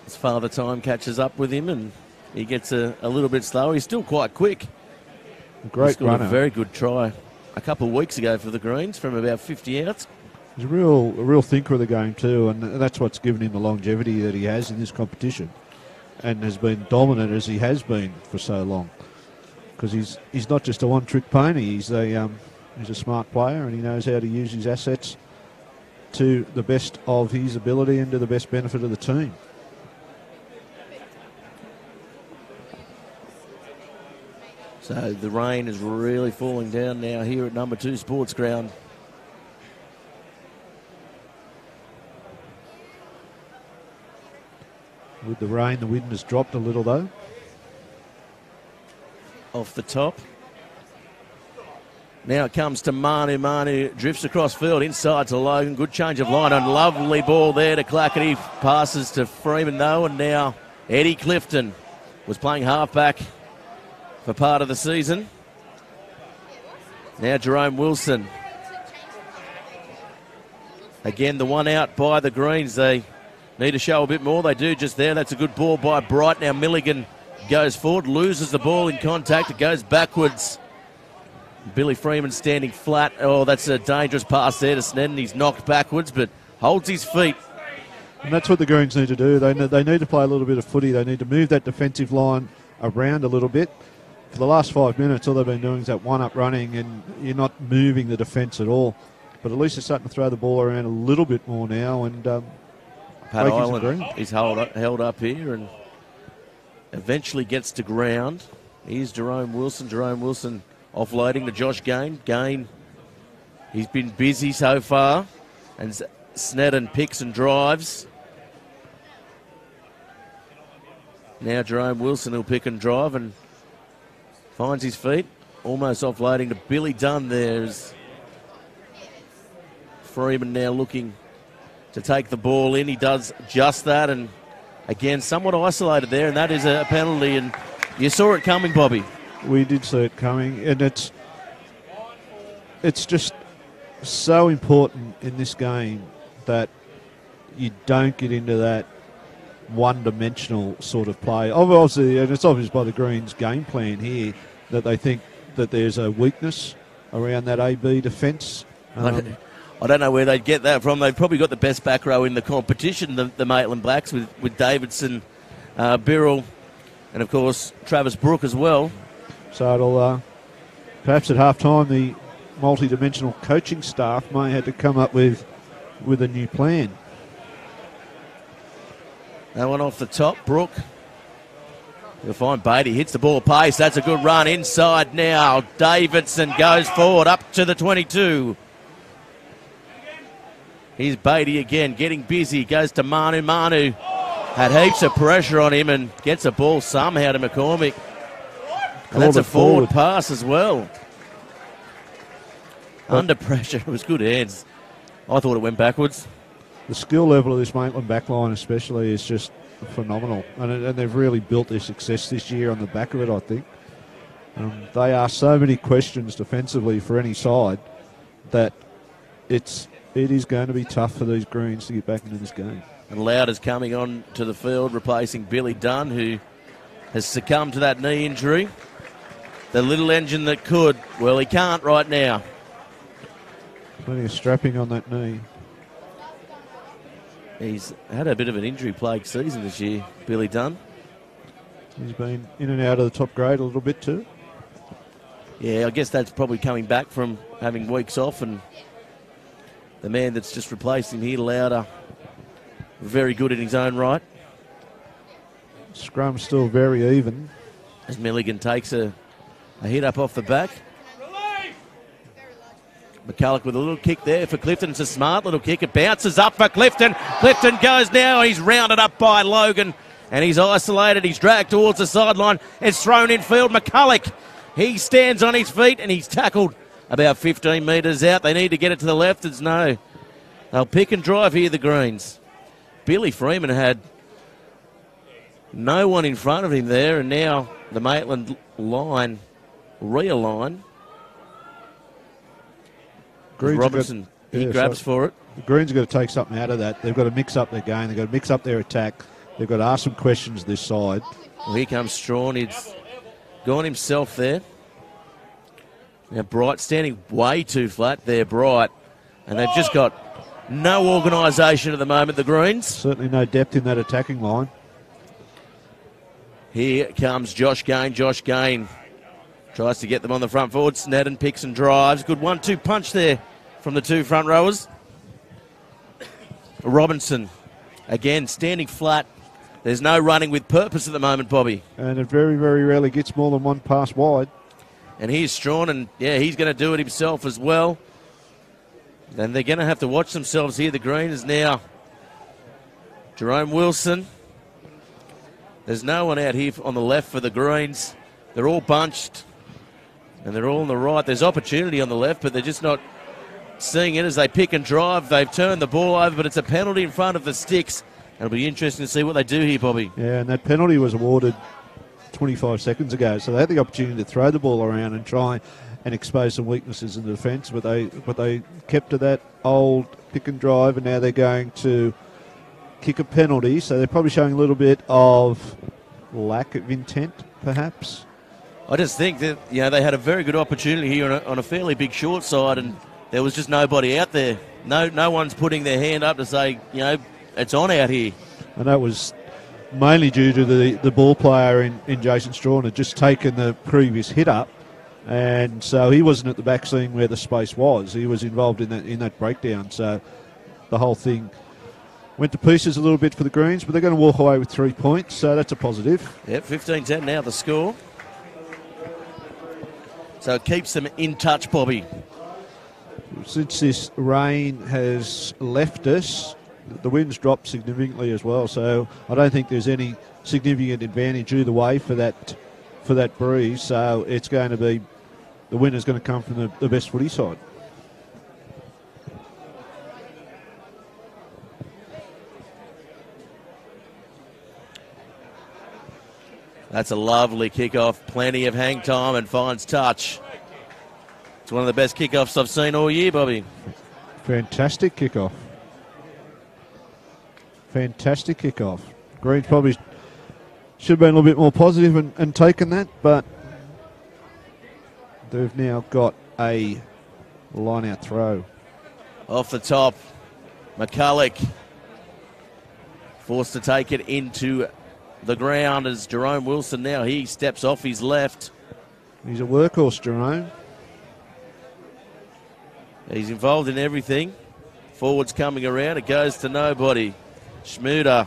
His father time catches up with him and he gets a little bit slower. He's still quite quick. A great runner. A very good try a couple of weeks ago for the Greens from about 50 outs. He's a real thinker of the game too, and that's what's given him the longevity that he has in this competition and has been dominant as he has been for so long. Because he's not just a one-trick pony. He's a smart player and he knows how to use his assets to the best of his ability and to the best benefit of the team. So the rain is really falling down now here at number 2 Sports Ground. With the rain, the wind has dropped a little though. Off the top. Now it comes to Manu. Manu drifts across field inside to Logan. Good change of line and lovely ball there to Clackety. Passes to Freeman though, and now Eddie Clifton was playing halfback for part of the season. Now Jerome Wilson. Again, the one out by the Greens. They need to show a bit more. They do just there. That's a good ball by Bright. Now Milligan goes forward, loses the ball in contact. It goes backwards. Billy Freeman standing flat. Oh, that's a dangerous pass there to Snedden. He's knocked backwards, but holds his feet. And that's what the Greens need to do. They need to play a little bit of footy. They need to move that defensive line around a little bit. For the last 5 minutes, all they've been doing is that one-up running, and you're not moving the defence at all. But at least they're starting to throw the ball around a little bit more now. And Pat Island is held up here and eventually gets to ground. Here's Jerome Wilson. Jerome Wilson offloading to Josh Gain. Gain, he's been busy so far. And Snedden picks and drives. Now Jerome Wilson will pick and drive and finds his feet. Almost offloading to Billy Dunn there. Freeman now looking to take the ball in. He does just that, and again, somewhat isolated there, and that is a penalty, and you saw it coming, Bobby. We did see it coming, and it's just so important in this game that you don't get into that one-dimensional sort of play. Obviously, and it's obvious by the Greens' game plan here that they think that there's a weakness around that AB defence. I don't know where they'd get that from. They've probably got the best back row in the competition, the Maitland Blacks, with Davidson, Birrell, and, of course, Travis Brooke as well. So it'll perhaps at half-time the multi-dimensional coaching staff may have to come up with a new plan. That one off the top, Brooke. You'll find Beatty hits the ball pace. That's a good run inside now. Davidson goes forward up to the 22. Here's Beatty again, getting busy. Goes to Manu. Manu had heaps of pressure on him and gets a ball somehow to McCormick. And that's a forward pass as well. Under pressure. It was good hands. I thought it went backwards. The skill level of this Maitland backline especially is just phenomenal. And they've really built their success this year on the back of it, I think. They ask so many questions defensively for any side that it is going to be tough for these Greens to get back into this game. And Loud is coming on to the field, replacing Billy Dunn, who has succumbed to that knee injury. The little engine that could, well, he can't right now. Plenty of strapping on that knee. He's had a bit of an injury-plagued season this year, Billy Dunn. He's been in and out of the top grade a little bit too. Yeah, I guess that's probably coming back from having weeks off, and the man that's just replaced him here, Lauder, very good in his own right. Scrum's still very even. As Milligan takes a hit up off the back. McCulloch with a little kick there for Clifton. It's a smart little kick. It bounces up for Clifton. Clifton goes now. He's rounded up by Logan, and he's isolated. He's dragged towards the sideline. It's thrown in field. McCulloch, he stands on his feet, and he's tackled about 15 metres out. They need to get it to the left. There's no. They'll pick and drive here, the Greens. Billy Freeman had no one in front of him there, and now the Maitland line realign. Robinson, he grabs for it. The Greens have got to take something out of that. They've got to mix up their game. They've got to mix up their attack. They've got to ask some questions this side. Well, here comes Strawn. He's gone himself there. Now Bright standing way too flat there, Bright. And they've just got no organisation at the moment, the Greens. Certainly no depth in that attacking line. Here comes Josh Gain. Josh Gain tries to get them on the front forward. Snedden picks and drives. Good 1-2 punch there from the two front rowers. Robinson, again, standing flat. There's no running with purpose at the moment, Bobby. And it very, very rarely gets more than one pass wide. And here's Strawn, and yeah, he's going to do it himself as well. And they're going to have to watch themselves here. The Greens now. Jerome Wilson. There's no one out here on the left for the Greens. They're all bunched, and they're all on the right. There's opportunity on the left, but they're just not seeing it as they pick and drive. They've turned the ball over, but it's a penalty in front of the sticks. It'll be interesting to see what they do here, Bobby. Yeah, and that penalty was awarded 25 seconds ago, so they had the opportunity to throw the ball around and try and expose some weaknesses in the defence, but they kept to that old pick and drive, and now they're going to kick a penalty, so they're probably showing a little bit of lack of intent, perhaps. I just think that they had a very good opportunity here on a fairly big short side, and there was just nobody out there. No one's putting their hand up to say, it's on out here. And that was mainly due to the ball player in Jason Strawn had just taken the previous hit up, and so he wasn't at the back seeing where the space was. He was involved in that breakdown, so the whole thing went to pieces a little bit for the Greens, but they're going to walk away with 3 points, so that's a positive. Yep, 15-10 now the score. So it keeps them in touch, Bobby. Since this rain has left us, the wind's dropped significantly as well, so I don't think there's any significant advantage either way for that breeze, so it's going to be, the wind is going to come from the best footy side. That's a lovely kickoff. Plenty of hang time and finds touch. It's one of the best kickoffs I've seen all year, Bobby. Fantastic kickoff. Fantastic kickoff. Greens probably should have been a little bit more positive and taken that, but they've now got a line-out throw. Off the top, McCulloch forced to take it into the ground as Jerome Wilson now, he steps off his left. He's a workhorse, Jerome. He's involved in everything. Forwards coming around, it goes to nobody. Schmuder,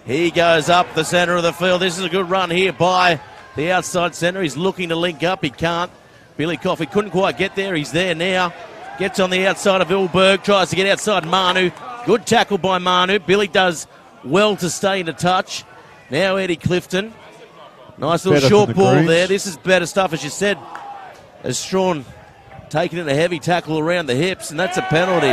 he goes up the centre of the field. This is a good run here by the outside centre. He's looking to link up, he can't. Billy Coffey couldn't quite get there, he's there now. Gets on the outside of Ilberg, tries to get outside Manu. Good tackle by Manu. Billy does well to stay in touch. Now Eddie Clifton. Nice little short ball Greens there. This is better stuff, as you said. As Strawn taking in a heavy tackle around the hips, and that's a penalty.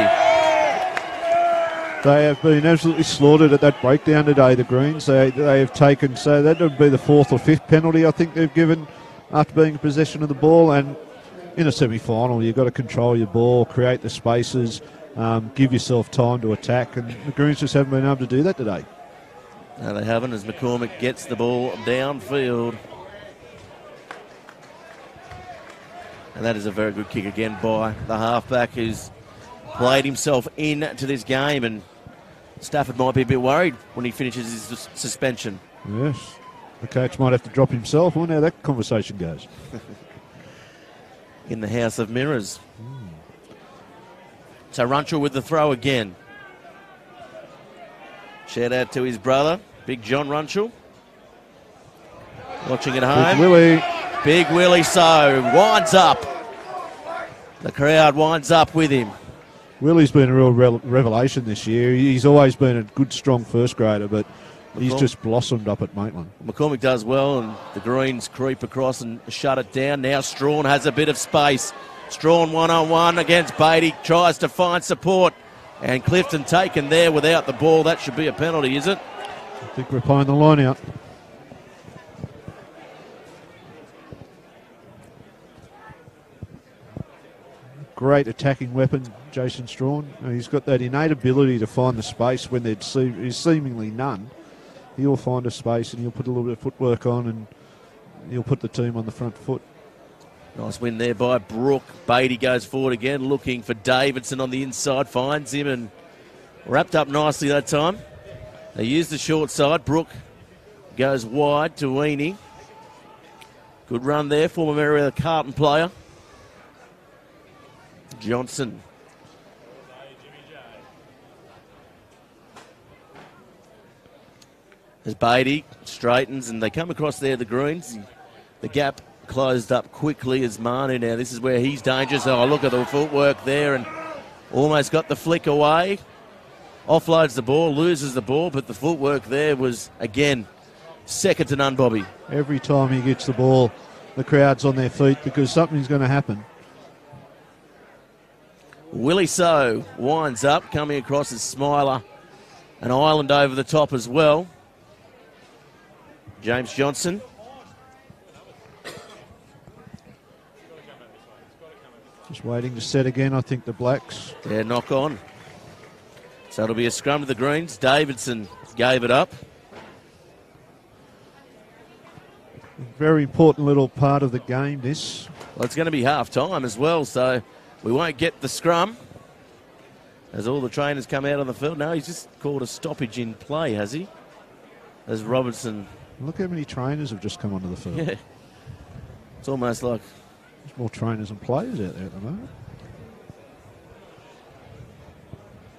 They have been absolutely slaughtered at that breakdown today, the Greens. They have taken, so that would be the fourth or fifth penalty I think they've given after being in possession of the ball. And in a semi-final, you've got to control your ball, create the spaces, give yourself time to attack, and the Greens just haven't been able to do that today. No, they haven't, as McCormick gets the ball downfield. And that is a very good kick again by the halfback, who's played himself into this game, and Stafford might be a bit worried when he finishes his suspension. Yes. The coach might have to drop himself. I wonder how that conversation goes. in the House of Mirrors. So Runchell with the throw again. Shout out to his brother, Big John Runchell. Watching at home. Big Willie. Big Willie so winds up. The crowd winds up with him. Willie's been a real revelation this year. He's always been a good, strong first grader, but he's just blossomed up at Maitland. McCormick does well, and the Greens creep across and shut it down. Now Strawn has a bit of space. Strawn one-on-one against Beatty, tries to find support. And Clifton taken there without the ball. That should be a penalty, is it? I think we're playing the line out. Great attacking weapon, Jason Strawn. He's got that innate ability to find the space when there's seemingly none. He'll find a space and he'll put a little bit of footwork on and he'll put the team on the front foot. Nice win there by Brooke. Beatty goes forward again, looking for Davidson on the inside. Finds him and wrapped up nicely that time. They use the short side. Brooke goes wide to Weenie. Good run there, former Merriweather Carlton player. Johnson. As Beatty straightens and they come across there, the Greens. The gap closed up quickly as Manu now. This is where he's dangerous. Oh, look at the footwork there and almost got the flick away. Offloads the ball, loses the ball, but the footwork there was, again, second to none, Bobby. Every time he gets the ball, the crowd's on their feet because something's going to happen. Willie So winds up, coming across as Smiler. An Island over the top as well. James Johnson. Just waiting to set again, I think, the Blacks. Yeah, knock on. So it'll be a scrum to the Greens. Davidson gave it up. Very important little part of the game, this. Well, it's going to be half-time as well, so we won't get the scrum as all the trainers come out on the field. No, he's just called a stoppage in play, has he? As Robertson. Look how many trainers have just come onto the field. Yeah. It's almost like there's more trainers and players out there at the moment.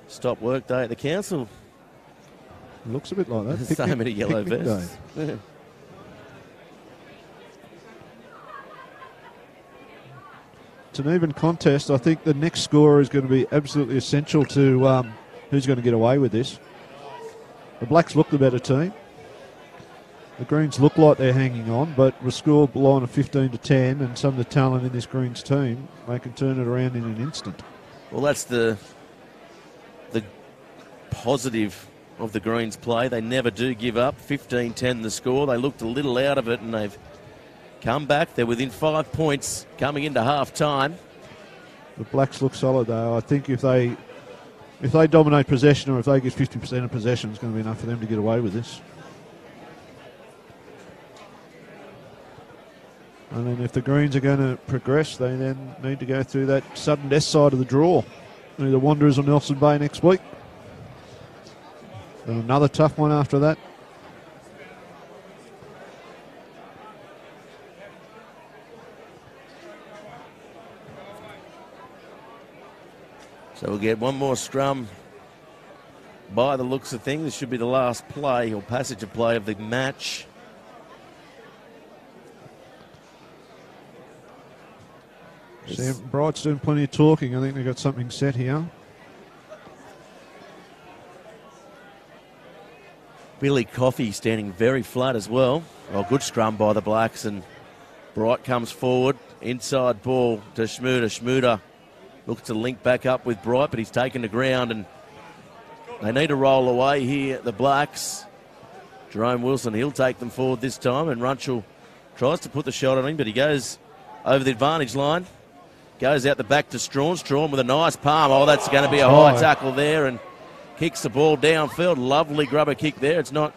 Stop work day at the council. It looks a bit like that. There's so many yellow vests. It's an even contest. I think the next score is going to be absolutely essential to who's going to get away with this. The Blacks look the better team. The Greens look like they're hanging on, but with a score line of 15-10 and some of the talent in this Greens team, they can turn it around in an instant. Well, that's the positive of the Greens play. They never do give up. 15-10 the score. They looked a little out of it and they've come back. They're within 5 points coming into half-time. The Blacks look solid, though. I think if they dominate possession or if they get 50% of possession, it's going to be enough for them to get away with this. And then if the Greens are going to progress, they then need to go through that sudden death side of the draw. The Wanderers on Nelson Bay next week. And another tough one after that. So we'll get one more scrum by the looks of things. This should be the last play or passage of play of the match. Sam Bright's doing plenty of talking. I think they've got something set here. Billy Coffey standing very flat as well. Well, good scrum by the Blacks, and Bright comes forward. Inside ball to Schmuder. Schmuder looks to link back up with Bright, but he's taken the ground, and they need to roll away here, the Blacks. Jerome Wilson, he'll take them forward this time, and Runchell tries to put the shot on him, but he goes over the advantage line. Goes out the back to Strawn. Strawn with a nice palm. Oh, that's going to be a high tackle there, and kicks the ball downfield. Lovely grubber kick there. It's not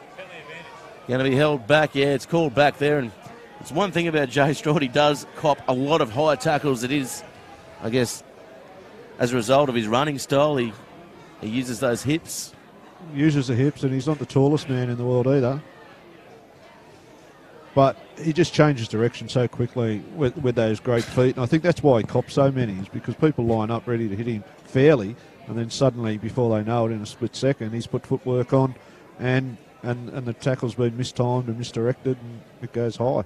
going to be held back. Yeah, it's called back there, and it's one thing about Jay Strawn. He does cop a lot of high tackles. It is, I guess, as a result of his running style, he uses those hips. Uses the hips, and he's not the tallest man in the world either. But he just changes direction so quickly with those great feet. And I think that's why he cops so many, is because people line up ready to hit him fairly, and then suddenly, before they know it, in a split second, he's put footwork on, and the tackle's been mistimed and misdirected, and it goes high.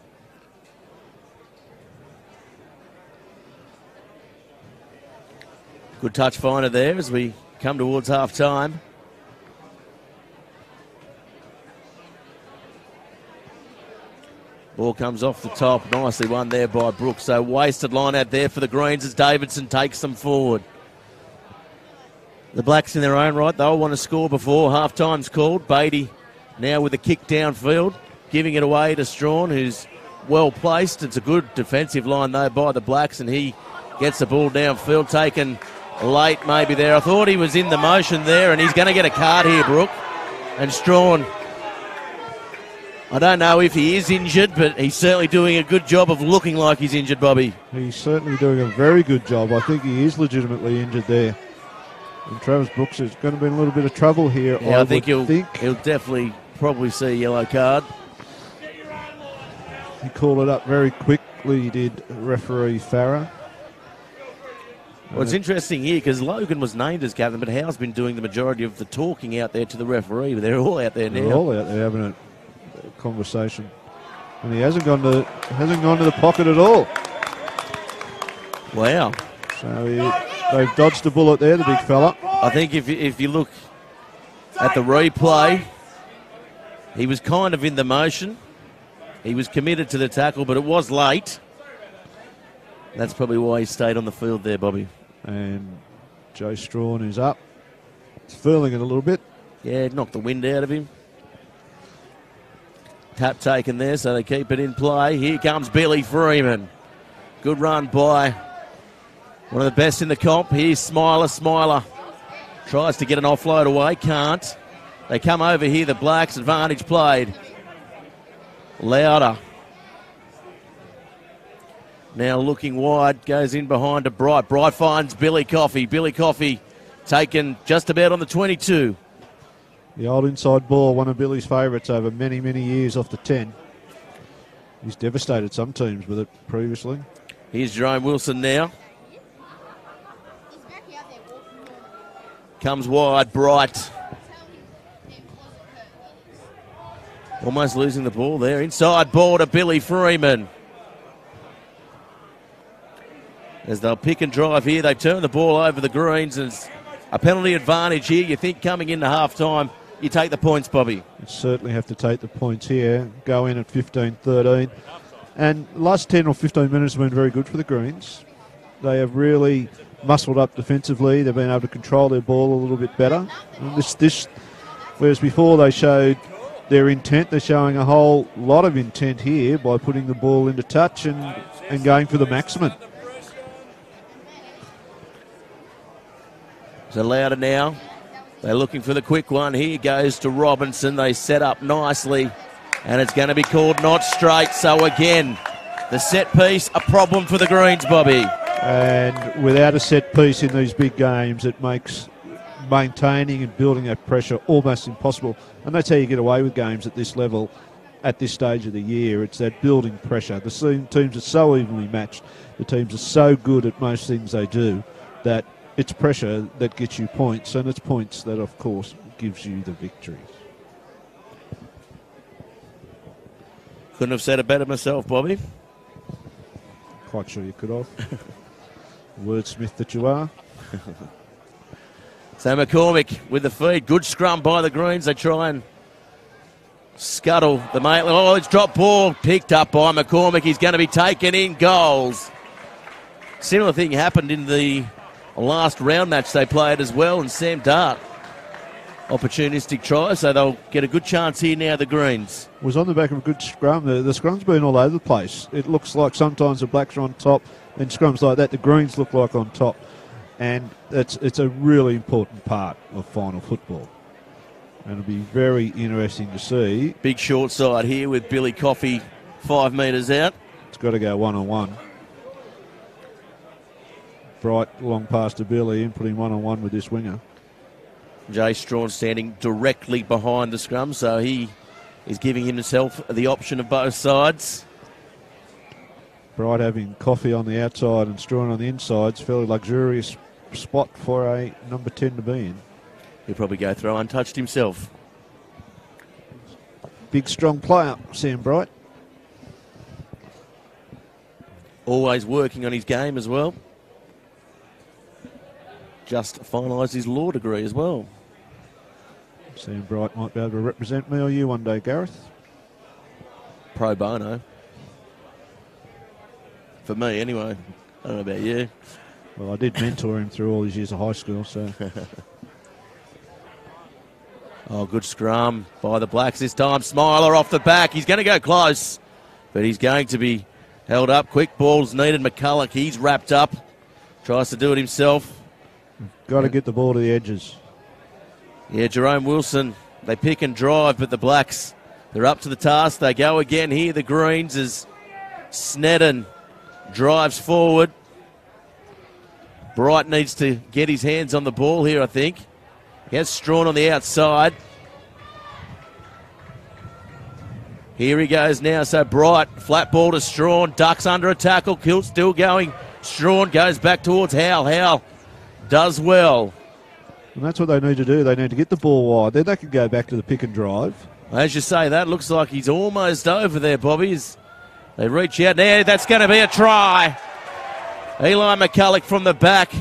Good touch finder there as we come towards half-time. Ball comes off the top. Nicely won there by Brooks. So wasted line out there for the Greens as Davidson takes them forward. The Blacks in their own right, they'll want to score before half-time's called. Beatty now with a kick downfield, giving it away to Strawn, who's well placed. It's a good defensive line though by the Blacks, and he gets the ball downfield, taken late maybe there. I thought he was in the motion there, and he's going to get a card here, Brooke. And Strawn, I don't know if he is injured, but he's certainly doing a good job of looking like he's injured, Bobby. He's certainly doing a very good job. I think he is legitimately injured there. And Travis Brooks is going to be in a little bit of trouble here. Yeah, I think he'll definitely probably see a yellow card. He called it up very quickly, did referee Farah. Well, it's interesting here because Logan was named as captain, but Howe's been doing the majority of the talking out there to the referee. But they're all out there now. They're all out there having a conversation, and he hasn't gone to the pocket at all. Wow! So they've dodged a bullet there, the big fella. I think if you look at the replay, he was kind of in the motion. He was committed to the tackle, but it was late. That's probably why he stayed on the field there, Bobby. And Joe Strawn is up. It's furling it a little bit. Yeah, knocked the wind out of him. Tap taken there, so they keep it in play. Here comes Billy Freeman. Good run by one of the best in the comp. Here's Smiler. Smiler tries to get an offload away, can't. They come over here, the Blacks, advantage played. Louder. Now looking wide, goes in behind to Bright. Bright finds Billy Coffey. Billy Coffey taken just about on the 22. The old inside ball, one of Billy's favourites over many, many years off the 10. He's devastated some teams with it previously. Here's Jerome Wilson now. Comes wide, Bright. Almost losing the ball there. Inside ball to Billy Freeman. As they'll pick and drive here, they turn the ball over the Greens. And it's a penalty advantage here. You think coming into half-time, you take the points, Bobby. You certainly have to take the points here. Go in at 15-13. And last 10 or 15 minutes have been very good for the Greens. They have really muscled up defensively. They've been able to control their ball a little bit better. And whereas before they showed their intent, they're showing a whole lot of intent here by putting the ball into touch and going for the maximum. So Louder now. They're looking for the quick one. Here goes to Robinson. They set up nicely, and it's going to be called not straight. So again, the set piece, a problem for the Greens, Bobby. And without a set piece in these big games, it makes maintaining and building that pressure almost impossible. And that's how you get away with games at this level, at this stage of the year. It's that building pressure. The teams are so evenly matched. The teams are so good at most things they do that it's pressure that gets you points, and it's points that, of course, gives you the victories. Couldn't have said it better myself, Bobby. Quite sure you could have. Wordsmith that you are. So McCormick with the feed. Good scrum by the Greens. They try and scuttle the Maitland. Oh, it's dropped ball. Picked up by McCormick. He's going to be taken in goals. Similar thing happened in the last round match they played as well, and Sam Dart opportunistic try, so they'll get a good chance here now, the Greens. Was on the back of a good scrum. The scrum's been all over the place. It looks like sometimes the Blacks are on top, and scrums like that the Greens look like on top, and it's a really important part of final football, and it'll be very interesting to see. Big short side here with Billy Coffey 5 metres out. It's got to go one-on-one. Bright long pass to Billy and put him one-on-one with this winger. Jay Strawn standing directly behind the scrum, so he He's giving himself the option of both sides. Bright having coffee on the outside and Strawn on the inside. It's a fairly luxurious spot for a number 10 to be in. He'll probably go through untouched himself. Big, strong player, Sam Bright. Always working on his game as well. Just finalised his law degree as well. Sam Bright might be able to represent me or you one day, Gareth. Pro bono. For me, anyway. I don't know about you. Well, I did mentor him through all his years of high school, so... Oh, good scrum by the Blacks this time. Smiler off the back. He's going to go close, but he's going to be held up. Quick balls needed. McCulloch, he's wrapped up. Tries to do it himself. Got to get the ball to the edges. Yeah, Jerome Wilson, they pick and drive, but the Blacks, they're up to the task. They go again here, the Greens, as Snedden drives forward. Bright needs to get his hands on the ball here, I think. He has Strawn on the outside. Here he goes now, so Bright, flat ball to Strawn, ducks under a tackle, Kilt still going. Strawn goes back towards Howell. Howell does well. And that's what they need to do. They need to get the ball wide. Then they can go back to the pick and drive. As you say, that looks like he's almost over there, Bobby. They reach out there. That's going to be a try. Eli McCulloch from the back.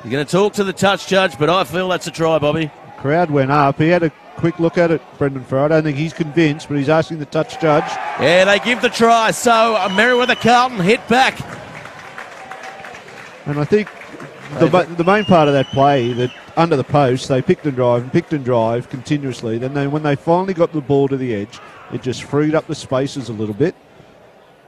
You're going to talk to the touch judge, but I feel that's a try, Bobby. The crowd went up. He had a quick look at it, Brendan Farrar. I don't think he's convinced, but he's asking the touch judge. Yeah, they give the try. So Merriweather Carlton hit back. And I think the main part of that play, that under the post, they picked and drive continuously. Then when they finally got the ball to the edge, it just freed up the spaces a little bit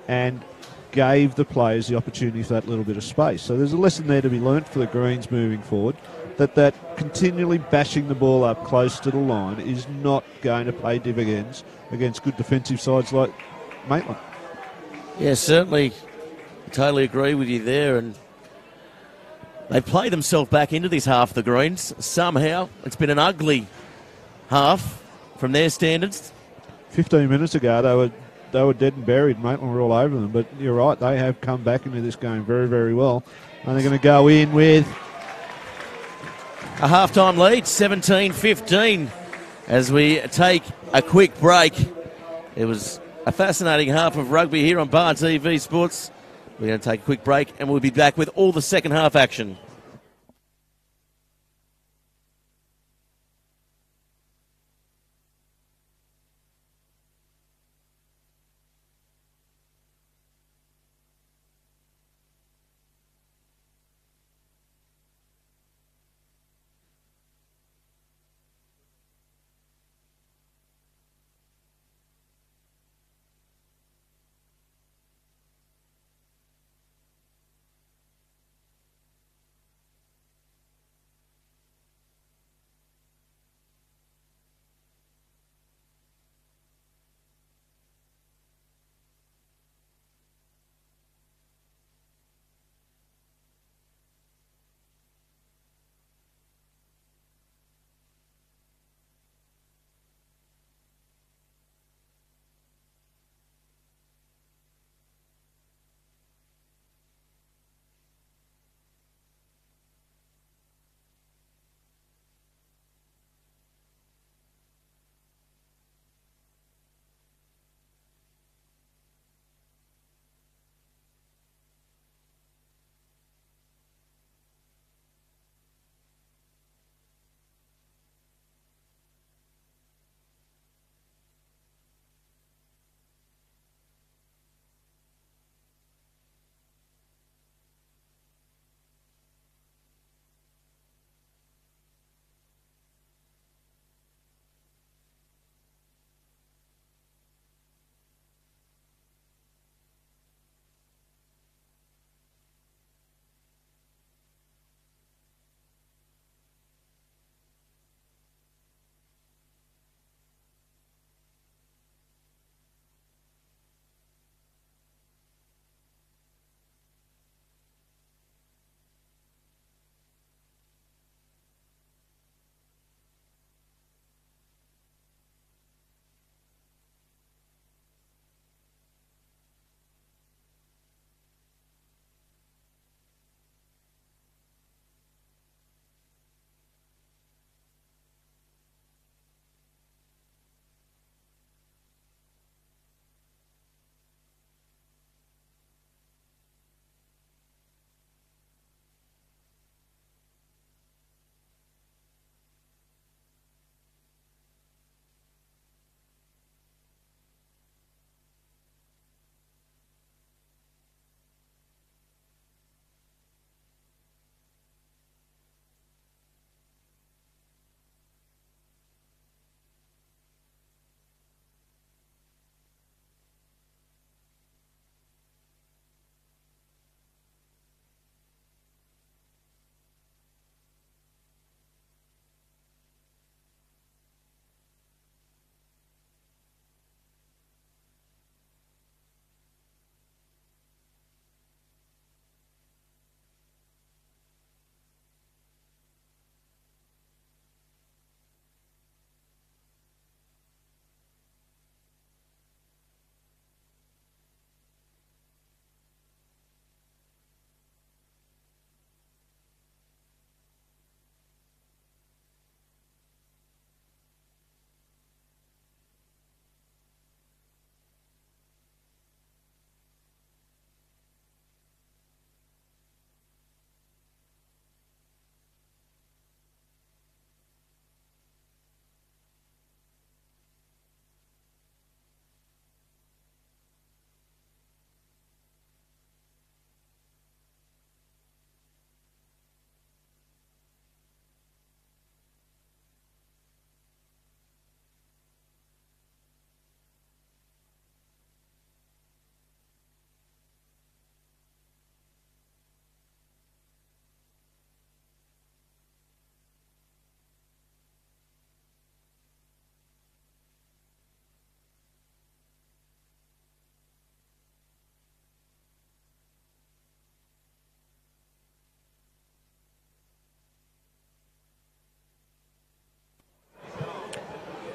and gave the players the opportunity for that little bit of space. So there's a lesson there to be learnt for the Greens moving forward, that continually bashing the ball up close to the line is not going to pay dividends against good defensive sides like Maitland. Yeah, certainly. I totally agree with you there. And they've played themselves back into this half, the Greens. Somehow, it's been an ugly half from their standards. 15 minutes ago, they were dead and buried. Maitland were all over them. But you're right, they have come back into this game very, very well. And they're going to go in with a half-time lead, 17-15, as we take a quick break. It was a fascinating half of rugby here on Bar TV Sports. We're going to take a quick break, and we'll be back with all the second half action.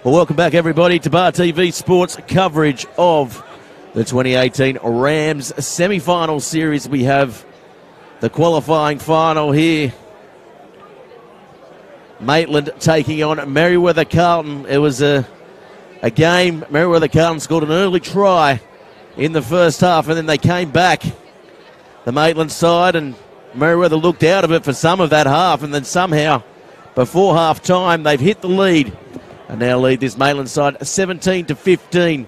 Well, welcome back, everybody, to Bar TV Sports coverage of the 2018 Rams semi-final series. We have the qualifying final here. Maitland taking on Merewether Carlton. It was a game. Merewether Carlton scored an early try in the first half, and then they came back, the Maitland side, and Merewether looked out of it for some of that half, and then somehow, before half-time, they've hit the lead and now lead this Maitland side 17-15.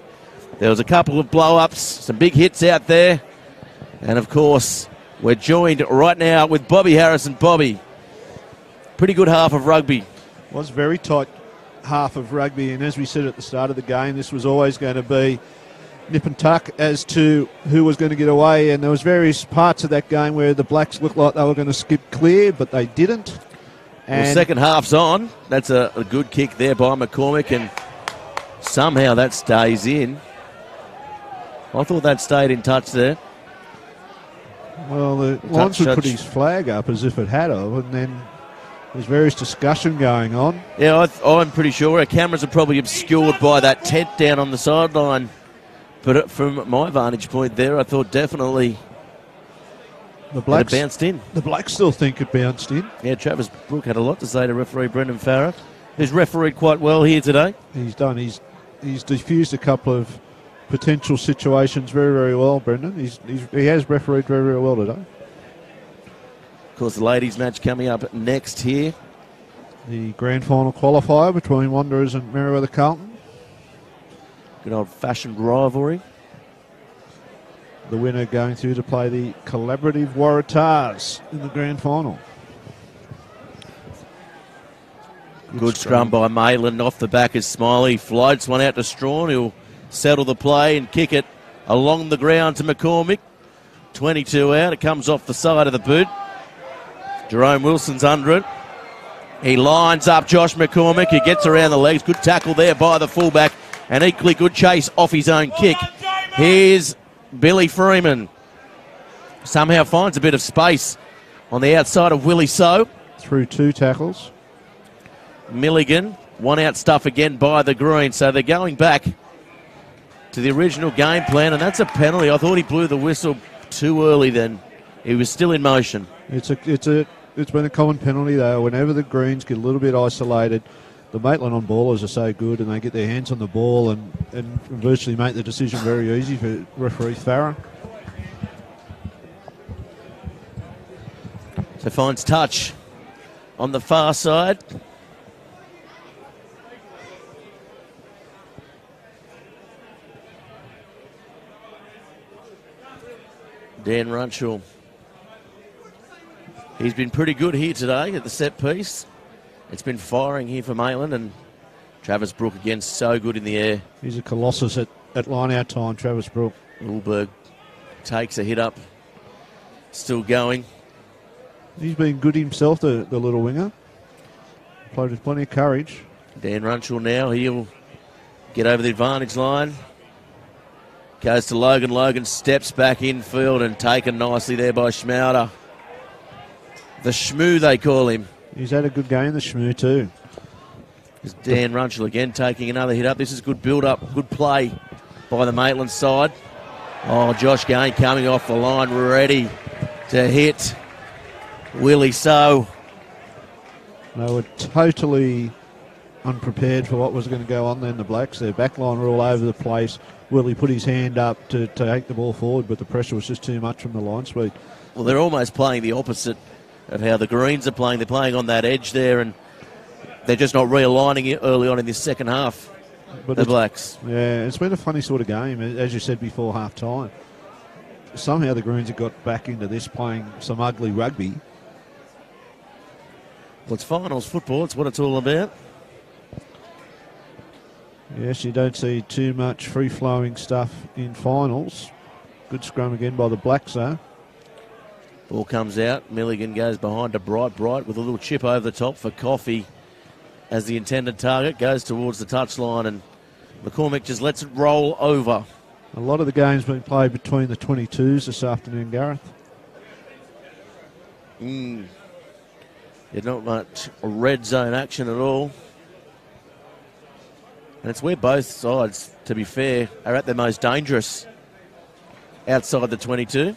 There was a couple of blow-ups, some big hits out there, and of course, we're joined right now with Bobby Harrison. Bobby, pretty good half of rugby. Was very tight half of rugby, and as we said at the start of the game, this was always going to be nip and tuck as to who was going to get away, and there was various parts of that game where the Blacks looked like they were going to skip clear, but they didn't. And well, second half's on. That's a good kick there by McCormick, and somehow that stays in. I thought that stayed in touch there. Well, the linesman put his flag up as if it had of, and then there's various discussion going on. Yeah, I'm pretty sure our cameras are probably obscured by that tent down on the sideline. But from my vantage point there, I thought definitely the Blacks bounced in. The Blacks still think it bounced in. Yeah, Travis Brooke had a lot to say to referee Brendan Farrer, who's refereed quite well here today. He's done. He's diffused a couple of potential situations very, very well, Brendan. He has refereed very, very well today. Of course, the ladies' match coming up next here. The grand final qualifier between Wanderers and Merewether Carlton. Good old-fashioned rivalry. The winner going through to play the collaborative Waratahs in the grand final. Good scrum by Maitland. Off the back is Smiley. Floats one out to Strawn, who'll settle the play and kick it along the ground to McCormick. 22 out. It comes off the side of the boot. Jerome Wilson's under it. He lines up Josh McCormick. He gets around the legs. Good tackle there by the fullback. An equally good chase off his own kick. Here's Billy Freeman. Somehow finds a bit of space on the outside of Willie So. Through two tackles. Milligan, one out stuff again by the Green. So they're going back to the original game plan, and that's a penalty. I thought he blew the whistle too early then. He was still in motion. It's been a common penalty, though. Whenever the Greens get a little bit isolated, the Maitland on ballers are so good, and they get their hands on the ball and virtually make the decision very easy for referee Farrer. So finds touch on the far side. Dan Runchell. He's been pretty good here today at the set piece. It's been firing here for Maitland, and Travis Brooke again so good in the air. He's a colossus at line-out time, Travis Brooke. Ulberg takes a hit up. Still going. He's been good himself, the little winger. Played with plenty of courage. Dan Runchell now, he'll get over the advantage line. Goes to Logan. Logan steps back infield and taken nicely there by Schmouder. The Schmoo, they call him. He's had a good game, the Schmoo, too. There's Dan Runchell again taking another hit up. This is good build-up, good play by the Maitland side. Oh, Josh Gain coming off the line, ready to hit Willie So. They were totally unprepared for what was going to go on then, the Blacks. Their backline were all over the place. Willie put his hand up to take the ball forward, but the pressure was just too much from the line speed. Well, they're almost playing the opposite of how the Greens are playing. They're playing on that edge there, and they're just not realigning it early on in this second half, but the Blacks. Yeah, it's been a funny sort of game, as you said before half-time. Somehow the Greens have got back into this, playing some ugly rugby. Well, it's finals football. It's what it's all about. Yes, you don't see too much free-flowing stuff in finals. Good scrum again by the Blacks, though. Ball comes out. Milligan goes behind to Bright with a little chip over the top for Coffey as the intended target. Goes towards the touchline, and McCormick just lets it roll over. A lot of the game's been played between the 22s this afternoon, Gareth. There's not much red zone action at all. And it's where both sides, to be fair, are at their most dangerous outside the 22.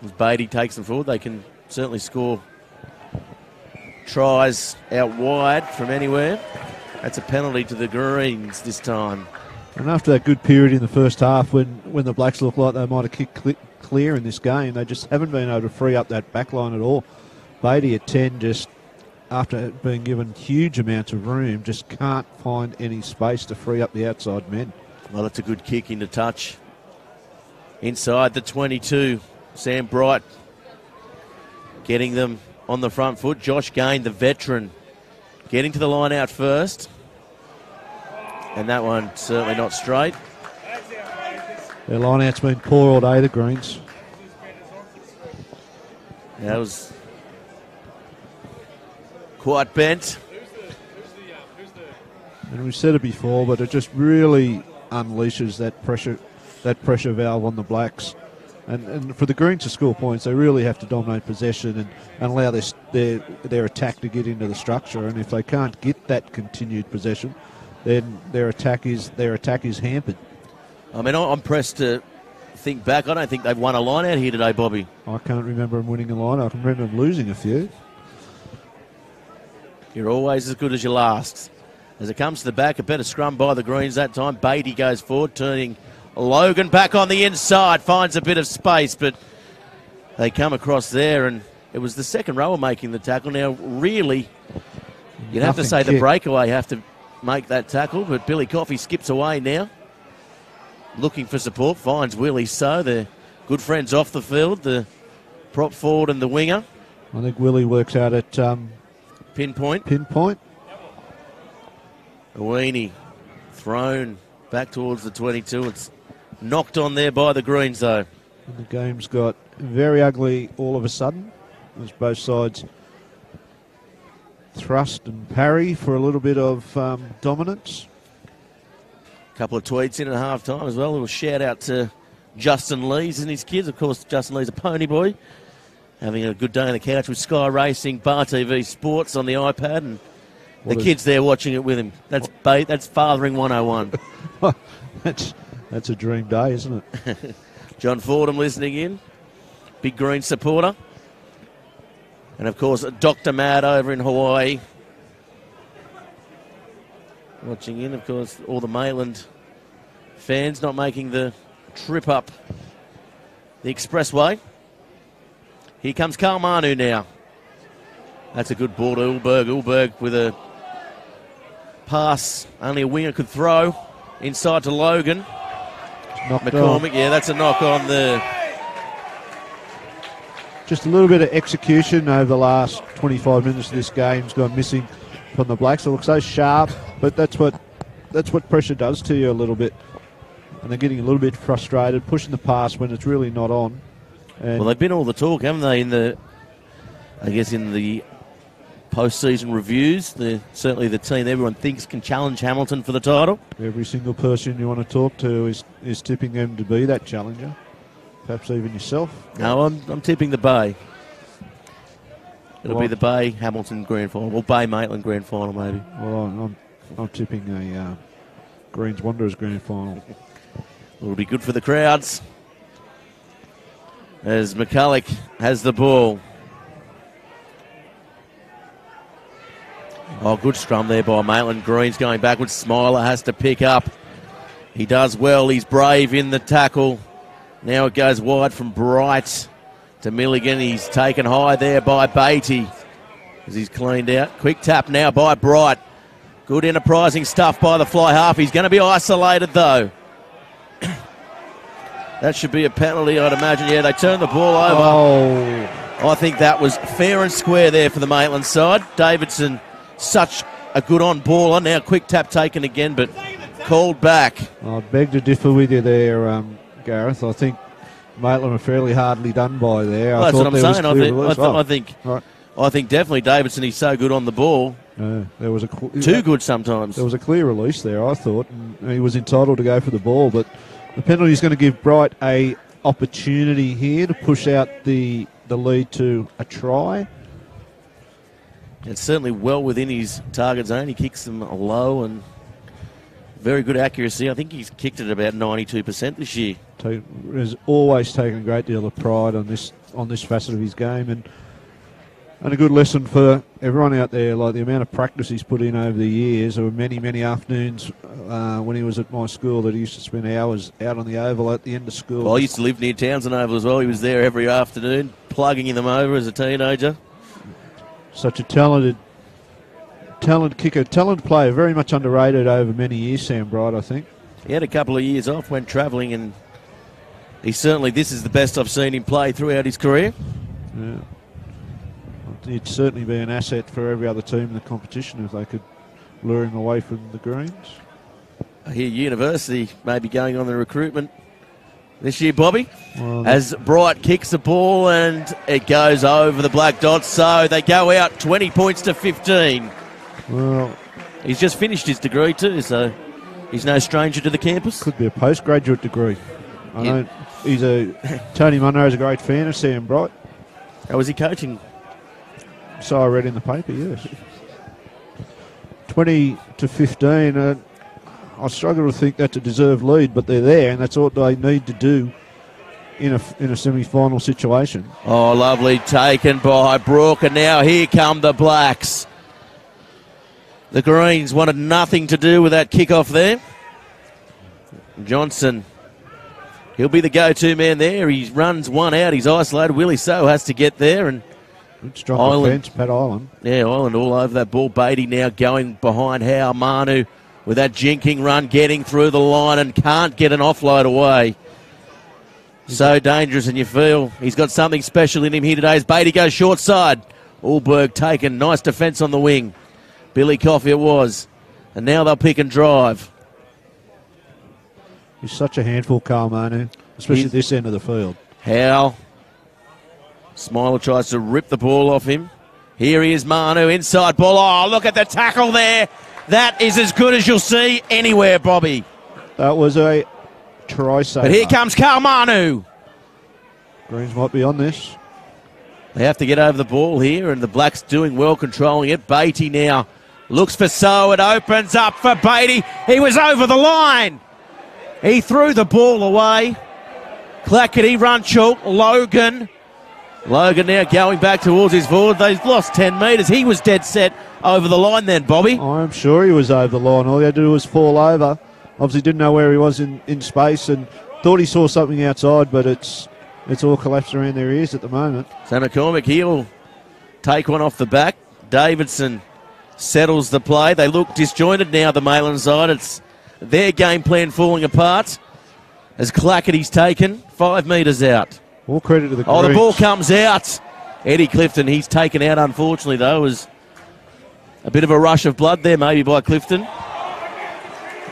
As Beatty takes them forward, they can certainly score tries out wide from anywhere. That's a penalty to the Greens this time. And after that good period in the first half when the Blacks looked like they might have kicked clear in this game, they just haven't been able to free up that back line at all. Beatty at 10, just after being given huge amounts of room, just can't find any space to free up the outside men. Well, it's a good kick into touch. Inside the 22, Sam Bright getting them on the front foot. Josh Gain, the veteran, getting to the line out first. And that one certainly not straight. Their line-out's been poor all day, the Greens. That was quite bent. And we've said it before, but it just really unleashes that pressure valve on the Blacks. And for the Greens to score points, they really have to dominate possession and allow their attack to get into the structure. And if they can't get that continued possession, then their attack is hampered. I mean, I'm pressed to think back. I don't think they've won a line out here today, Bobby. I can't remember them winning a line. I can remember them losing a few. You're always as good as your last. As it comes to the back, a better scrum by the Greens that time. Beatty goes forward, turning Logan back on the inside, finds a bit of space, but they come across there, and it was the second rower making the tackle. Now, really, you'd have to say the breakaway have to make that tackle, but Billy Coffey skips away now, looking for support, finds Willie So. They're good friends off the field, the prop forward and the winger. I think Willie works out at pinpoint. Awini thrown back towards the 22. It's knocked on there by the Greens, though. And the game's got very ugly all of a sudden, as both sides thrust and parry for a little bit of dominance. A couple of tweets in at half-time as well. A little shout-out to Justin Lees and his kids. Of course, Justin Lees a pony boy, having a good day on the couch with Sky Racing, Bar TV Sports on the iPad, and the kids there watching it with him. That's fathering 101. That's a dream day, isn't it? John Fordham listening in. Big Green supporter. And, of course, Dr. Matt over in Hawaii. Watching in, of course, all the Maitland fans not making the trip up the expressway. Here comes Karl Manu now. That's a good ball to Ulberg. Ulberg with a pass only a winger could throw. Inside to Logan. McCormick, yeah, that's a knock on the... Just a little bit of execution over the last 25 minutes of this game's gone missing from the Blacks. It looks so sharp, but that's what pressure does to you a little bit. And they're getting a little bit frustrated, pushing the pass when it's really not on. And well, they've been all the talk, haven't they, in the post-season reviews. They're certainly the team everyone thinks can challenge Hamilton for the title. Every single person you want to talk to is tipping them to be that challenger. Perhaps even yourself. No, I'm tipping the Bay. It'll be the Bay Hamilton Grand Final, or Bay Maitland Grand Final, maybe. Well, I'm tipping a Greens Wanderers Grand Final. It'll be good for the crowds. As McCulloch has the ball. Oh, good scrum there by Maitland. Greens going backwards. Smiler has to pick up. He does well. He's brave in the tackle. Now it goes wide from Bright to Milligan. He's taken high there by Beatty as he's cleaned out. Quick tap now by Bright. Good enterprising stuff by the fly half. He's going to be isolated, though. That should be a penalty, I'd imagine. Yeah, they turned the ball over. Oh. I think that was fair and square there for the Maitland side. Davidson, such a good on-baller. Now quick tap taken again, but called back. I beg to differ with you there, Gareth. I think Maitland were fairly hardly done by there. Well, that's what I'm saying. I think definitely Davidson, he's so good on the ball. There was too good sometimes. There was a clear release there, I thought, and he was entitled to go for the ball, but the penalty is going to give Bright a opportunity here to push out the lead to a try. It's certainly well within his target zone. He kicks them low and Very good accuracy. I think he's kicked it about 92% this year. Has always taken a great deal of pride on this facet of his game, and a good lesson for everyone out there. Like the amount of practice he's put in over the years. There were many afternoons when he was at my school that he used to spend hours out on the oval at the end of school. Well, I used to live near Townsend Oval as well. He was there every afternoon, plugging them over as a teenager. Such a talented kicker, talented player, very much underrated over many years, Sam Bright, I think. He had a couple of years off, went travelling, and this is the best I've seen him play throughout his career. Yeah. He'd certainly be an asset for every other team in the competition if they could lure him away from the greens. I hear University may be going on the recruitment this year, Bobby, as Bright kicks the ball and it goes over the black dots, so they go out 20 points to 15. Well, he's just finished his degree too, so he's no stranger to the campus. Could be a postgraduate degree. Tony Munro's a great fan of Sam Bright. How was he coaching? So I read in the paper, yes. 20 to 15. I struggle to think that's a deserved lead, but they're there, and that's what they need to do in a semi-final situation. Oh, lovely taken by Brooke, and now here come the Blacks. The Greens wanted nothing to do with that kick-off there. Johnson, he'll be the go-to man there. He runs one out. He's isolated. Willie So has to get there, and good strong defence, Pat Island. Yeah, Island all over that ball. Beatty now going behind Howe. Manu with that jinking run, getting through the line and can't get an offload away. So dangerous, and you feel he's got something special in him here today as Beatty goes short side. Allberg taken. Nice defence on the wing. Billy Coffey it was. And now they'll pick and drive. He's such a handful, Carl Manu, especially at this end of the field. Howe. Smiler tries to rip the ball off him. Here he is, Manu, inside ball. Oh, look at the tackle there. That is as good as you'll see anywhere, Bobby. That was a try saver. But here comes Carl Manu. Greens might be on this. They have to get over the ball here, and the Blacks doing well controlling it. Beatty now looks for So. It opens up for Beatty. He was over the line. He threw the ball away. Clackety, Runchel, Logan. Logan now going back towards his forward. They've lost 10 metres. He was dead set over the line then, Bobby. I'm sure he was over the line. All he had to do was fall over. Obviously didn't know where he was in space and thought he saw something outside, but it's all collapsed around their ears at the moment. So McCormick, he'll take one off the back. Davidson settles the play. They look disjointed now, the Maitland side. It's their game plan falling apart as Clackety's taken 5 metres out. All credit to the Greens. Oh, the ball comes out. Eddie Clifton, he's taken out, unfortunately, though. It was a bit of a rush of blood there, maybe, by Clifton.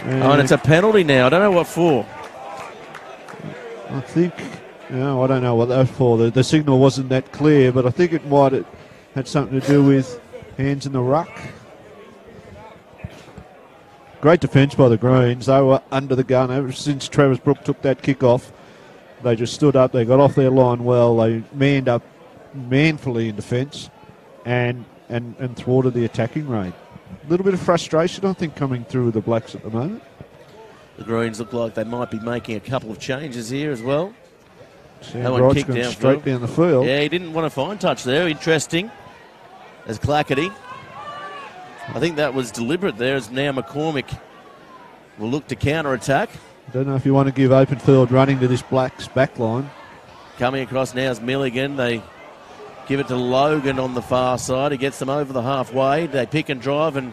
And it's a penalty now. I don't know what for. I think, I don't know what that was for. The signal wasn't that clear, but I think it might have had something to do with hands in the ruck. Great defence by the Greens. They were under the gun ever since Travis Brooke took that kick off. They just stood up. They got off their line well. They manned up manfully in defence and thwarted the attacking raid. A little bit of frustration, I think, coming through with the Blacks at the moment. The Greens look like they might be making a couple of changes here as well. Sam Wright's gone straight down the field. Yeah, he didn't want a fine touch there. Interesting. As Clackety. I think that was deliberate there, as now McCormick will look to counter-attack. I don't know if you want to give open field running to this Blacks back line. Coming across now is Milligan. They give it to Logan on the far side. He gets them over the halfway. They pick and drive, and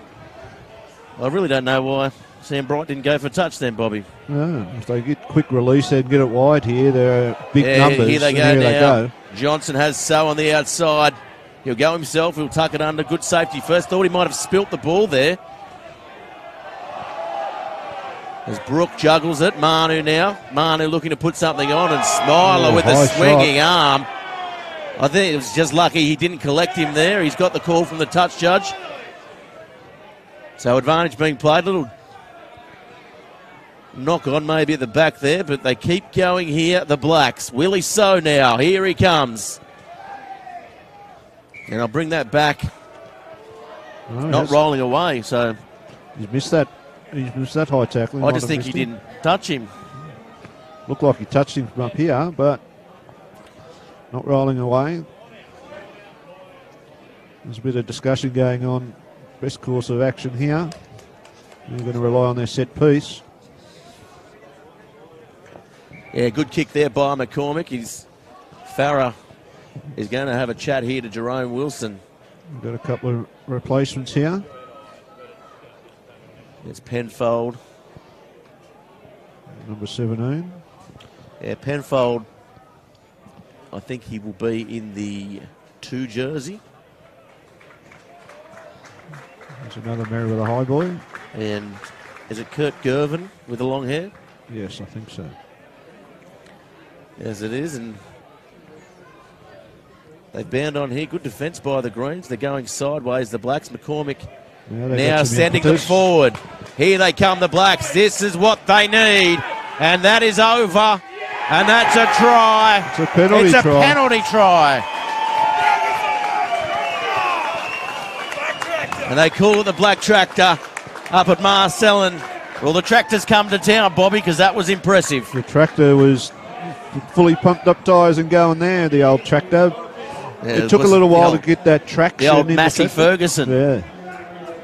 I really don't know why Sam Bright didn't go for touch then, Bobby. No, if they get quick release, they'd get it wide here. There are big numbers. Here they go now. Johnson has So on the outside. He'll go himself. He'll tuck it under. Good safety first. Thought he might have spilt the ball there. As Brooke juggles it. Manu now. Manu looking to put something on, and Smiler with a swinging arm. I think it was just lucky he didn't collect him there. He's got the call from the touch judge. So advantage being played. Little knock on maybe at the back there, but they keep going here, the Blacks. Willie So now. Here he comes. And I'll bring that back. Not rolling away, so... He's missed that He's missed that high tackle. I just think he didn't touch him. Looked like he touched him from up here, but not rolling away. There's a bit of discussion going on. Best course of action here. They're going to rely on their set piece. Yeah, good kick there by McCormick. Farah is going to have a chat here to Jerome Wilson. We've got a couple of replacements here. It's Penfold. Number 17. Yeah, Penfold, I think he will be in the 2 jersey. There's another Merewether high boy. And is it Kurt Gervin with the long hair? Yes, I think so. Yes, it is. And they've bound on here. Good defence by the Greens. They're going sideways. The Blacks, McCormick now sending them forward. Here they come, the Blacks. This is what they need. And that is over. And that's a try. It's a penalty try. Penalty try. And they call it the Black Tractor up at Marcellin. Well, the Tractor's come to town, Bobby, because that was impressive. The Tractor was fully pumped up tyres and going there, the old Tractor. Yeah, it took a little while to get that traction. The old Massey Ferguson. Yeah,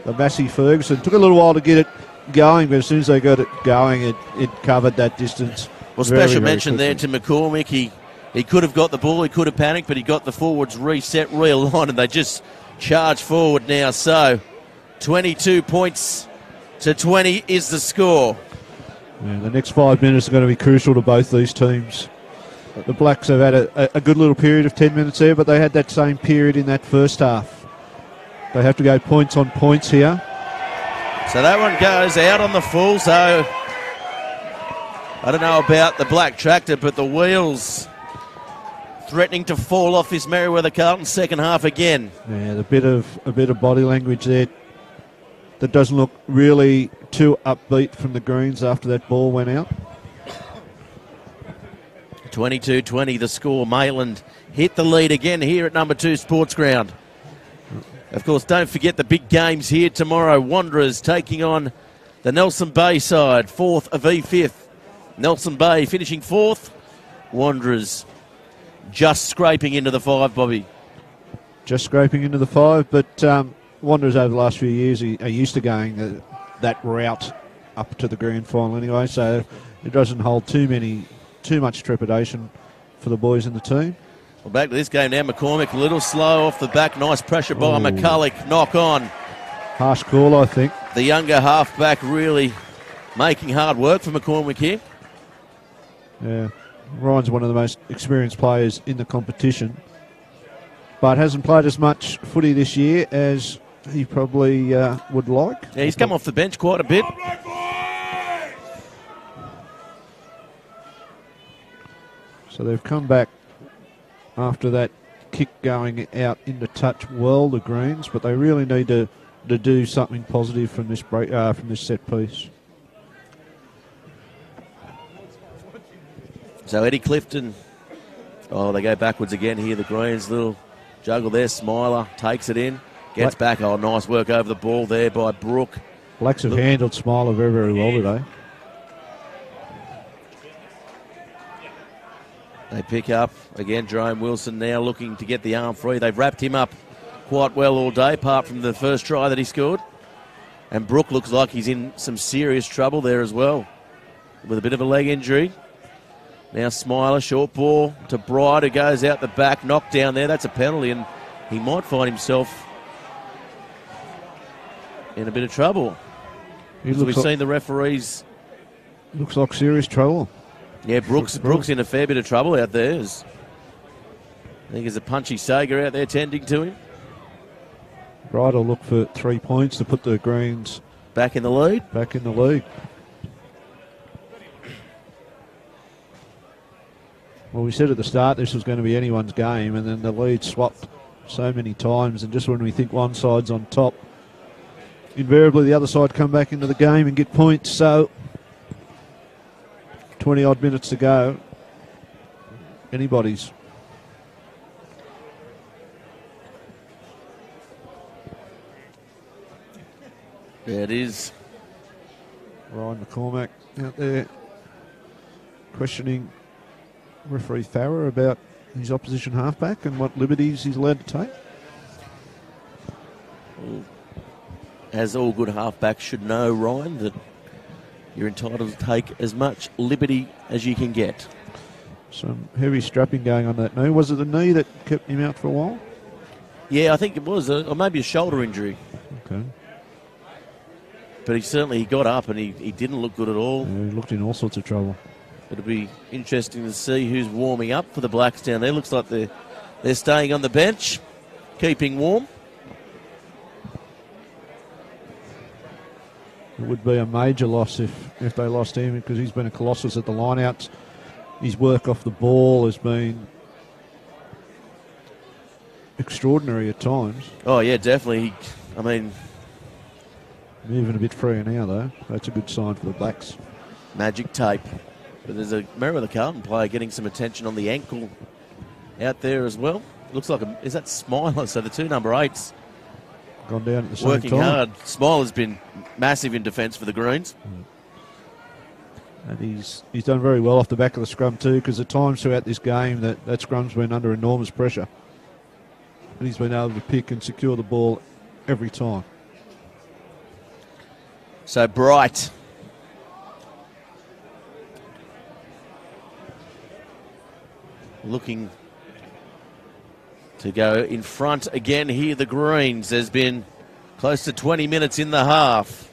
the Massey Ferguson. Took a little while to get it going, but as soon as they got it going, it covered that distance. Well, special mention there to McCormick. He could have got the ball, he could have panicked, but he got the forwards reset, realigned, and they just charge forward now. So 22 points to 20 is the score. Yeah, the next 5 minutes are going to be crucial to both these teams. The Blacks have had a good little period of 10 minutes there, but they had that same period in that first half. They have to go points on points here. So that one goes out on the full. So I don't know about the Black Tractor, but the wheels threatening to fall off this Merriweather Carlton second half again. Yeah, a bit of body language there that doesn't look really too upbeat from the Greens after that ball went out. 22-20 the score. Maitland hit the lead again here at number 2 Sports Ground. Of course, don't forget the big games here tomorrow. Wanderers taking on the Nelson Bay side, 4th v 5th. Nelson Bay finishing 4th. Wanderers just scraping into the 5, Bobby. Just scraping into the 5, but Wanderers over the last few years are used to going that route up to the grand final anyway, so it doesn't hold too much trepidation for the boys in the team. Well, back to this game now. McCormick a little slow off the back. Nice pressure by McCulloch. Knock on. Harsh call, I think. The younger halfback really making hard work for McCormick here. Yeah, Ryan's one of the most experienced players in the competition, but hasn't played as much footy this year as he probably would like. Yeah, he's come off the bench quite a bit. So they've come back after that kick going out into touch well, the Greens, but they really need to do something positive from this break, from this set piece. So Eddie Clifton, they go backwards again here, the Greens. Little juggle there. Smiler takes it in, gets back. Oh, nice work over the ball there by Brooke. Blacks have handled Smiler very, very well today. They pick up again. Jerome Wilson now looking to get the arm free. They've wrapped him up quite well all day, apart from the first try that he scored. And Brooke looks like he's in some serious trouble there as well, with a bit of a leg injury. Now Smiler, short ball to Bright, who goes out the back, knocked down there. That's a penalty, and he might find himself in a bit of trouble. We've seen the referees. Looks like serious trouble. Yeah, Brooks in a fair bit of trouble out there. I think there's a punchy Sager out there tending to him. Bright will look for 3 points to put the Greens back in the lead. Well, we said at the start this was going to be anyone's game, and then the lead swapped so many times, and just when we think one side's on top, invariably the other side come back into the game and get points. So 20-odd minutes to go. Anybody's. There it is. Ryan McCormack out there questioning referee Farrer about his opposition halfback and what liberties he's allowed to take. Well, as all good halfbacks should know, Ryan, that you're entitled to take as much liberty as you can get. Some heavy strapping going on that knee. Was it the knee that kept him out for a while? Yeah, I think it was, or maybe a shoulder injury. Okay. But he got up and he didn't look good at all. Yeah, he looked in all sorts of trouble. It'll be interesting to see who's warming up for the Blacks down there. Looks like they're staying on the bench, keeping warm. It would be a major loss if they lost him, because he's been a colossus at the lineouts. His work off the ball has been extraordinary at times. Oh, yeah, definitely. I mean, moving a bit freer now, though. That's a good sign for the Blacks. Magic tape. But there's a Merriweather Carlton player getting some attention on the ankle out there as well. Looks like is that Smiler? So the two number 8s gone down at the same working time. hard. Smiler's been massive in defence for the Greens. And he's done very well off the back of the scrum too, because at times throughout this game that scrum's been under enormous pressure. And he's been able to pick and secure the ball every time. So Bright looking to go in front again here, the Greens. There's been close to 20 minutes in the half.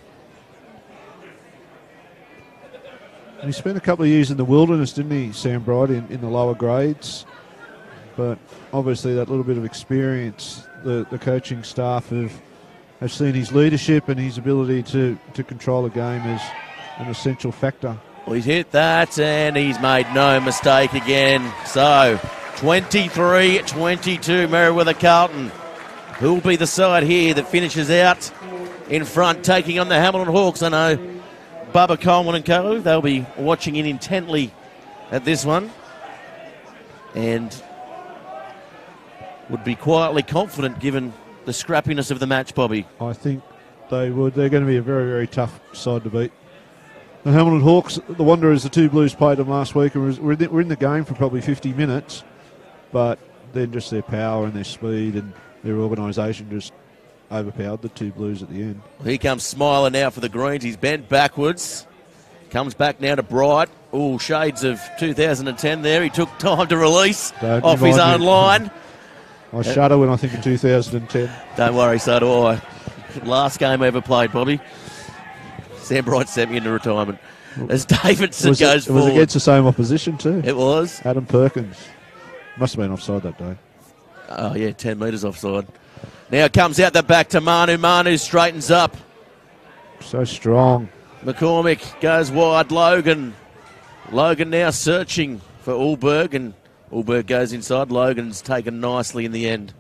And he spent a couple of years in the wilderness, didn't he, Sam Bright, in the lower grades? But obviously that little bit of experience, the coaching staff have seen his leadership and his ability to control the game as an essential factor. Well, he's hit that and he's made no mistake again. So 23-22 Merewether Carlton. Who will be the side here that finishes out in front, taking on the Hamilton Hawks? I know Bubba Coleman and co, they'll be watching in intently at this one and would be quietly confident given the scrappiness of the match, Bobby. I think they would. They're going to be a very, very tough side to beat. The Hamilton Hawks, the wonder is the two Blues played them last week and we're in the game for probably 50 minutes, but then just their power and their speed and their organisation just overpowered the two Blues at the end. Well, here comes Smiler now for the Greens. He's bent backwards. Comes back now to Bright. Oh, shades of 2010 there. He took time to release off his own line. I shudder when I think of 2010. Don't worry, so do I. Last game I ever played, Bobby. Sam Bright sent me into retirement. As Davidson goes forward. It was against the same opposition too. It was. Adam Perkins. Must have been offside that day. Oh, yeah, 10 metres offside. Now it comes out the back to Manu. Manu straightens up. So strong. McCormick goes wide. Logan now searching for Ulberg, and Ulberg goes inside. Logan's taken nicely in the end.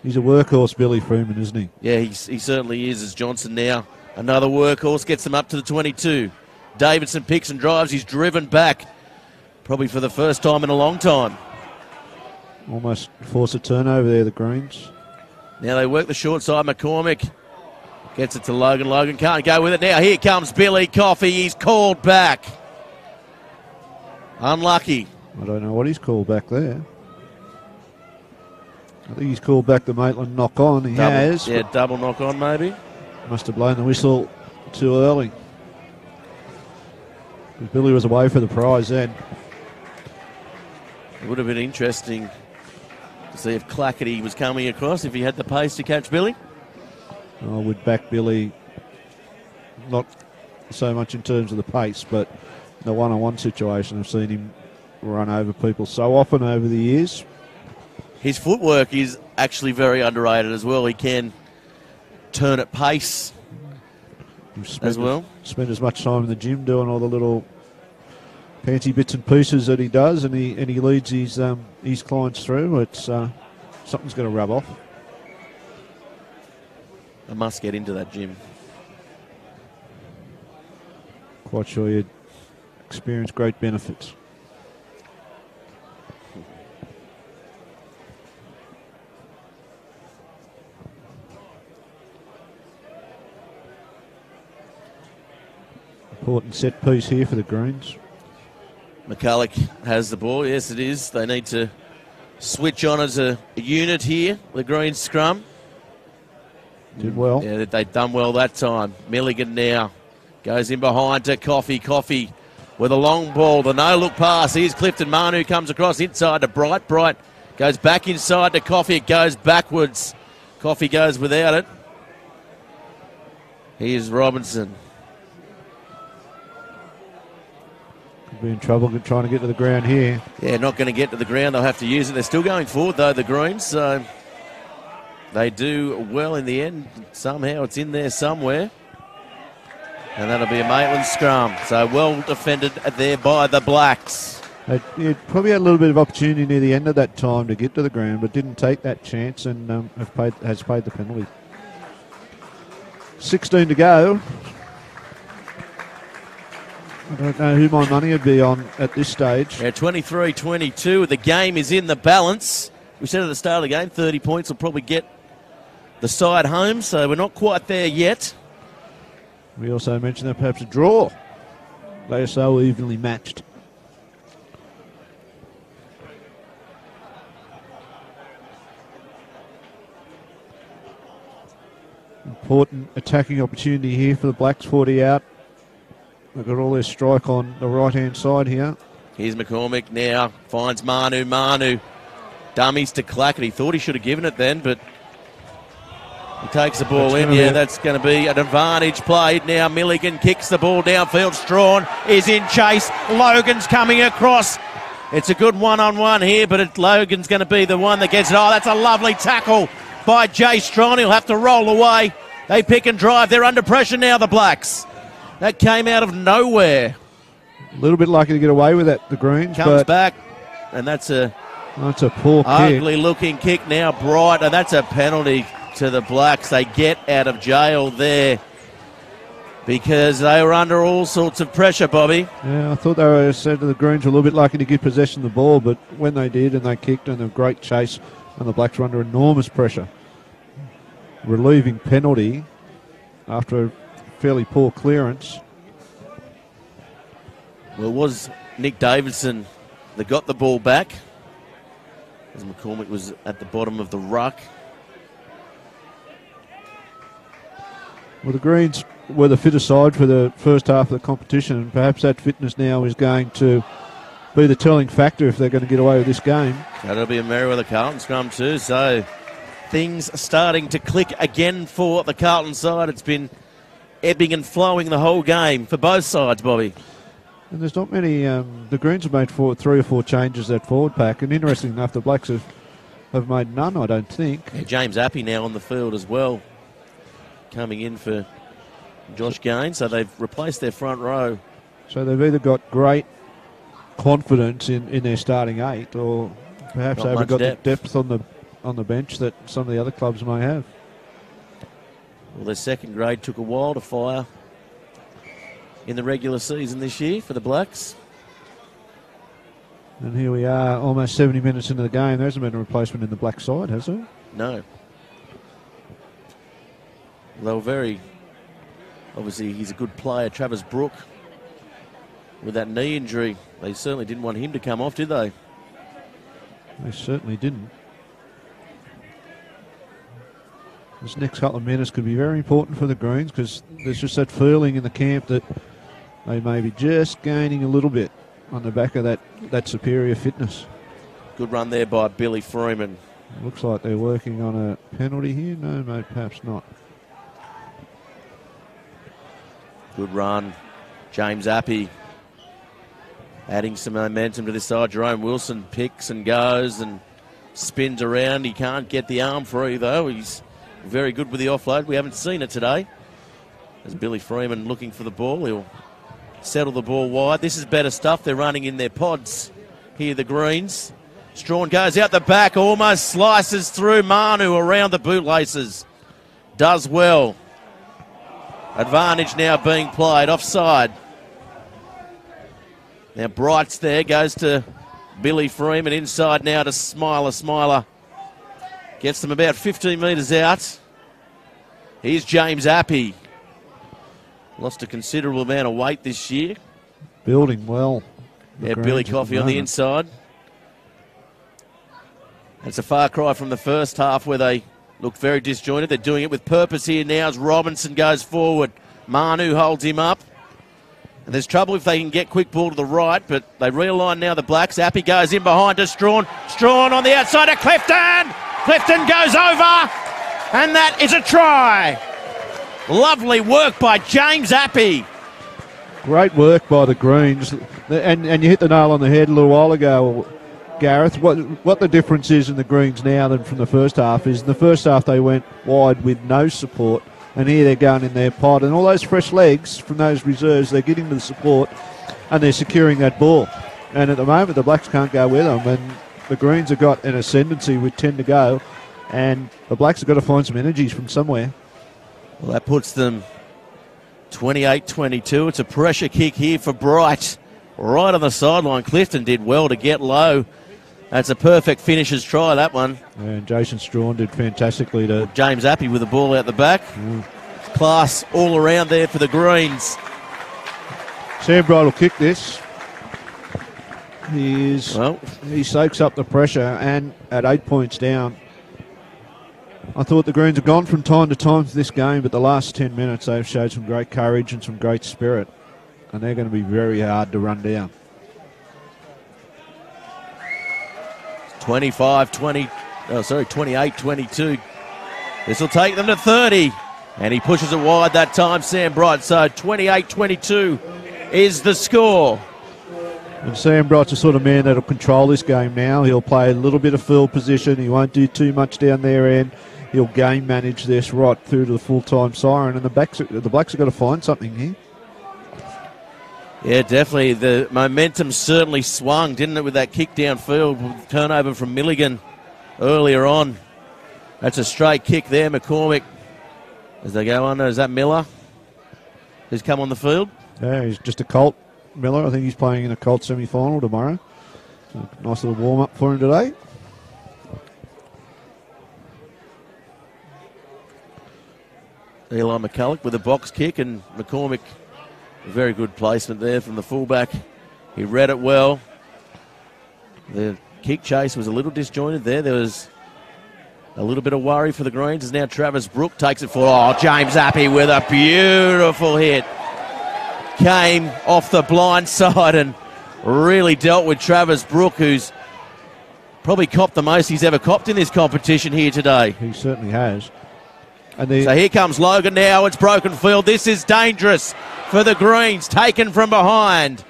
He's a workhorse, Billy Freeman, isn't he? Yeah, he certainly is. As Johnson now, another workhorse, gets them up to the 22. Davidson picks and drives. He's driven back, probably for the first time in a long time. Almost force a turnover there, the Greens. Now they work the short side. McCormick gets it to Logan. Logan can't go with it now. Here comes Billy Coffey. He's called back. Unlucky. I don't know what he's called back there. I think he's called back the Maitland knock on. He has. Yeah, double knock on maybe. Must have blown the whistle too early. Billy was away for the prize then. It would have been interesting to see if Clackety was coming across, if he had the pace to catch Billy. I would back Billy, not so much in terms of the pace, but the one-on-one situation. I've seen him run over people so often over the years. His footwork is actually very underrated as well. He can turn at pace as well. Spend as much time in the gym doing all the little fancy bits and pieces that he does, and he leads his clients through. It's something's going to rub off. I must get into that gym. Quite sure you'd experience great benefits. Important set piece here for the Greens. McCulloch has the ball. Yes, it is. They need to switch on as a unit here, the Green scrum. Did well. Yeah, they've done well that time. Milligan now goes in behind to Coffey. Coffey with a long ball. The no-look pass. Here's Clifton Manu comes across inside to Bright. Bright goes back inside to Coffey. It goes backwards. Coffey goes without it. Here's Robinson. Could be in trouble trying to get to the ground here. Yeah, not going to get to the ground. They'll have to use it. They're still going forward, though, the Greens. So they do well in the end. Somehow it's in there somewhere. And that'll be a Maitland scrum. So well defended there by the Blacks. They probably had a little bit of opportunity near the end of that time to get to the ground, but didn't take that chance and has paid the penalty. 16 to go. I don't know who my money would be on at this stage. Yeah, 23-22. The game is in the balance. We said at the start of the game, 30 points will probably get the side home, so we're not quite there yet. We also mentioned that perhaps a draw. They are so evenly matched. Important attacking opportunity here for the Blacks. 40 out. They've got all their strike on the right-hand side here. Here's McCormick now. Finds Manu. Manu dummies to Clackett. He thought he should have given it then, but he takes the ball in. Yeah, that's going to be an advantage played. Now Milligan kicks the ball downfield. Strawn is in chase. Logan's coming across. It's a good one-on-one here, but Logan's going to be the one that gets it. Oh, that's a lovely tackle by Jay Strawn. He'll have to roll away. They pick and drive. They're under pressure now, the Blacks. That came out of nowhere. A little bit lucky to get away with that, the Greens. Comes back, and that's a poor ugly-looking kick now, Bright, and that's a penalty to the Blacks. They get out of jail there because they were under all sorts of pressure, Bobby. Yeah, I thought the Greens were a little bit lucky to get possession of the ball, but when they did and they kicked and a great chase, and the Blacks were under enormous pressure. Relieving penalty after a fairly poor clearance. Well, it was Nick Davidson that got the ball back as McCormick was at the bottom of the ruck. Well, the Greens were the fitter side for the first half of the competition, and perhaps that fitness now is going to be the telling factor if they're going to get away with this game. That'll be a Merriweather Carlton scrum too, so things starting to click again for the Carlton side. It's been ebbing and flowing the whole game for both sides, Bobby. And there's not many. The Greens have made 3 or 4 changes at forward pack, and interesting enough, the Blacks have made none, I don't think. Yeah, James Appy now on the field as well, coming in for Josh Gaines, so they've replaced their front row. So they've either got great confidence in their starting 8, or perhaps they've got the depth on the bench that some of the other clubs may have. Well, their second grade took a while to fire in the regular season this year for the Blacks. And here we are, almost 70 minutes into the game. There hasn't been a replacement in the Black side, has there? No. They were very... Obviously, he's a good player, Travis Brook. With that knee injury, they certainly didn't want him to come off, did they? They certainly didn't. This next couple of minutes could be very important for the Greens because there's just that feeling in the camp that they may be just gaining a little bit on the back of that superior fitness. Good run there by Billy Freeman. Looks like they're working on a penalty here. No, mate, perhaps not. Good run. James Appy adding some momentum to this side. Jerome Wilson picks and goes and spins around. He can't get the arm free, though. He's very good with the offload. We haven't seen it today. As Billy Freeman looking for the ball, he'll settle the ball wide. This is better stuff. They're running in their pods here, the Greens. Strawn goes out the back, almost slices through Manu around the bootlaces. Does well. Advantage now being played, offside. Now Bright's there, goes to Billy Freeman, inside now to Smiler. Smiler gets them about 15 metres out. Here's James Appy. Lost a considerable amount of weight this year. Building well. Yeah, Billy Coffey on the inside. It's a far cry from the first half where they looked very disjointed. They're doing it with purpose here now as Robinson goes forward. Manu holds him up. And there's trouble if they can get quick ball to the right, but they realign now the Blacks. Appy goes in behind to Strawn. Strawn on the outside to Clifton. Clifton goes over, and that is a try. Lovely work by James Appy. Great work by the Greens. And you hit the nail on the head a little while ago, Gareth. What the difference is in the Greens now than from the first half is in the first half they went wide with no support, and here they're going in their pod. And all those fresh legs from those reserves, they're getting the support and they're securing that ball. And at the moment, the Blacks can't go with them. And the Greens have got an ascendancy with 10 to go, and the Blacks have got to find some energies from somewhere. Well, that puts them 28-22. It's a pressure kick here for Bright. Right on the sideline. Clifton did well to get low. That's a perfect finisher's try, that one. And Jason Strawn did fantastically to... James Appy with the ball out the back. Class all around there for the Greens. Sam Bright will kick this. He soaks up the pressure, and at 8 points down, I thought the Greens have gone from time to time to this game, but the last 10 minutes they've showed some great courage and some great spirit, and they're going to be very hard to run down. 28-22. This will take them to 30, and he pushes it wide that time, Sam Bright. So 28-22 is the score. And Sam Bright's the sort of man that'll control this game now. He'll play a little bit of field position. He won't do too much down their end. He'll game manage this right through to the full-time siren. And the Blacks have got to find something here. Yeah, definitely. The momentum certainly swung, didn't it, with that kick downfield, turnover from Milligan earlier on. That's a straight kick there, McCormick. As they go under, is that Miller who's come on the field? Yeah, he's just a Colt. Miller, I think he's playing in a Colt semi-final tomorrow. So nice little warm-up for him today. Eli McCulloch with a box kick, and McCormick, a very good placement there from the fullback. He read it well. The kick chase was a little disjointed there. There was a little bit of worry for the Greens as now Travis Brook takes it forward. Oh, James Appy with a beautiful hit. Came off the blind side and really dealt with Travis Brook, who's probably copped the most he's ever copped in this competition here today. He certainly has. So here comes Logan now. It's broken field. This is dangerous for the Greens. Taken from behind.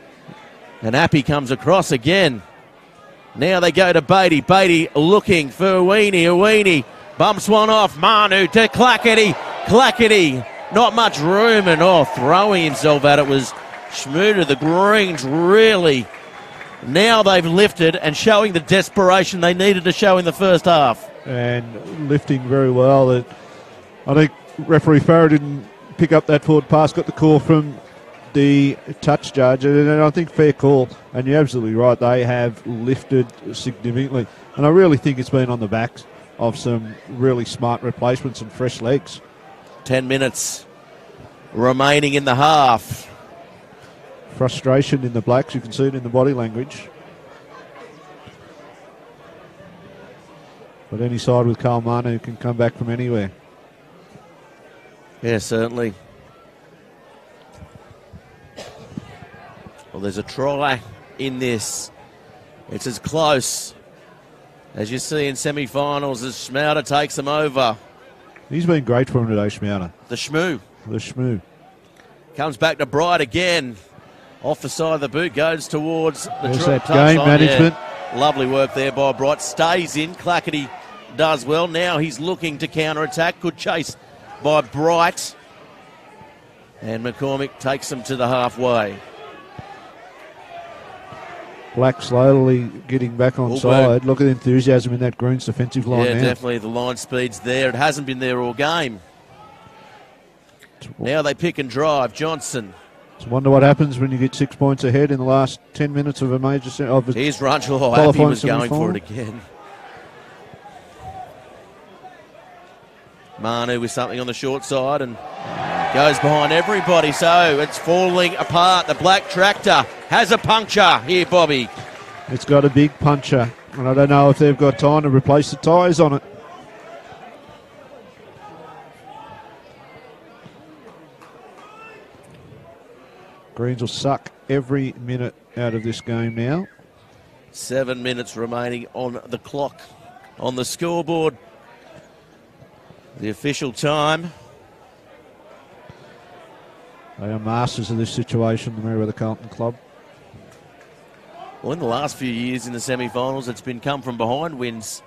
And Appy comes across again. Now they go to Beatty. Beatty looking for Uini. Uini bumps one off. Manu to Clackety. Clackety. Not much room, and throwing himself at it was Schmooter. The Greens really, now they've lifted and showing the desperation they needed to show in the first half. And lifting very well. I think referee Farrow didn't pick up that forward pass, got the call from the touch judge, and I think fair call. And you're absolutely right, they have lifted significantly. And I really think it's been on the backs of some really smart replacements and fresh legs. 10 minutes remaining in the half. Frustration in the Blacks, you can see it in the body language. But any side with Carl Manu can come back from anywhere. Yeah, certainly. Well, there's a try in this. It's as close as you see in semi-finals as Schmouter takes them over. He's been great for him today, Schmouter. The Schmoo. The Schmoo. Comes back to Bright again. Off the side of the boot, goes towards the that game management. Yeah. Lovely work there by Bright. Stays in. Clackety does well. Now he's looking to counter-attack. Good chase by Bright. And McCormick takes them to the halfway. Black slowly getting back on side. Look at the enthusiasm in that Greens defensive line now. Yeah, definitely. The line speed's there. It hasn't been there all game. Now they pick and drive. Johnson. I wonder what happens when you get 6 points ahead in the last 10 minutes of a major... Here's Runchel. Happy was going for it again. Manu with something on the short side, and Goes behind everybody, so it's falling apart. The black tractor has a puncture here, Bobby. It's got a big puncher, and I don't know if they've got time to replace the tyres on it. Greens will suck every minute out of this game now. 7 minutes remaining on the clock, on the scoreboard. The official time. They are masters of this situation, the Merewether Carlton club. Well, in the last few years in the semi-finals, it's been come from behind wins.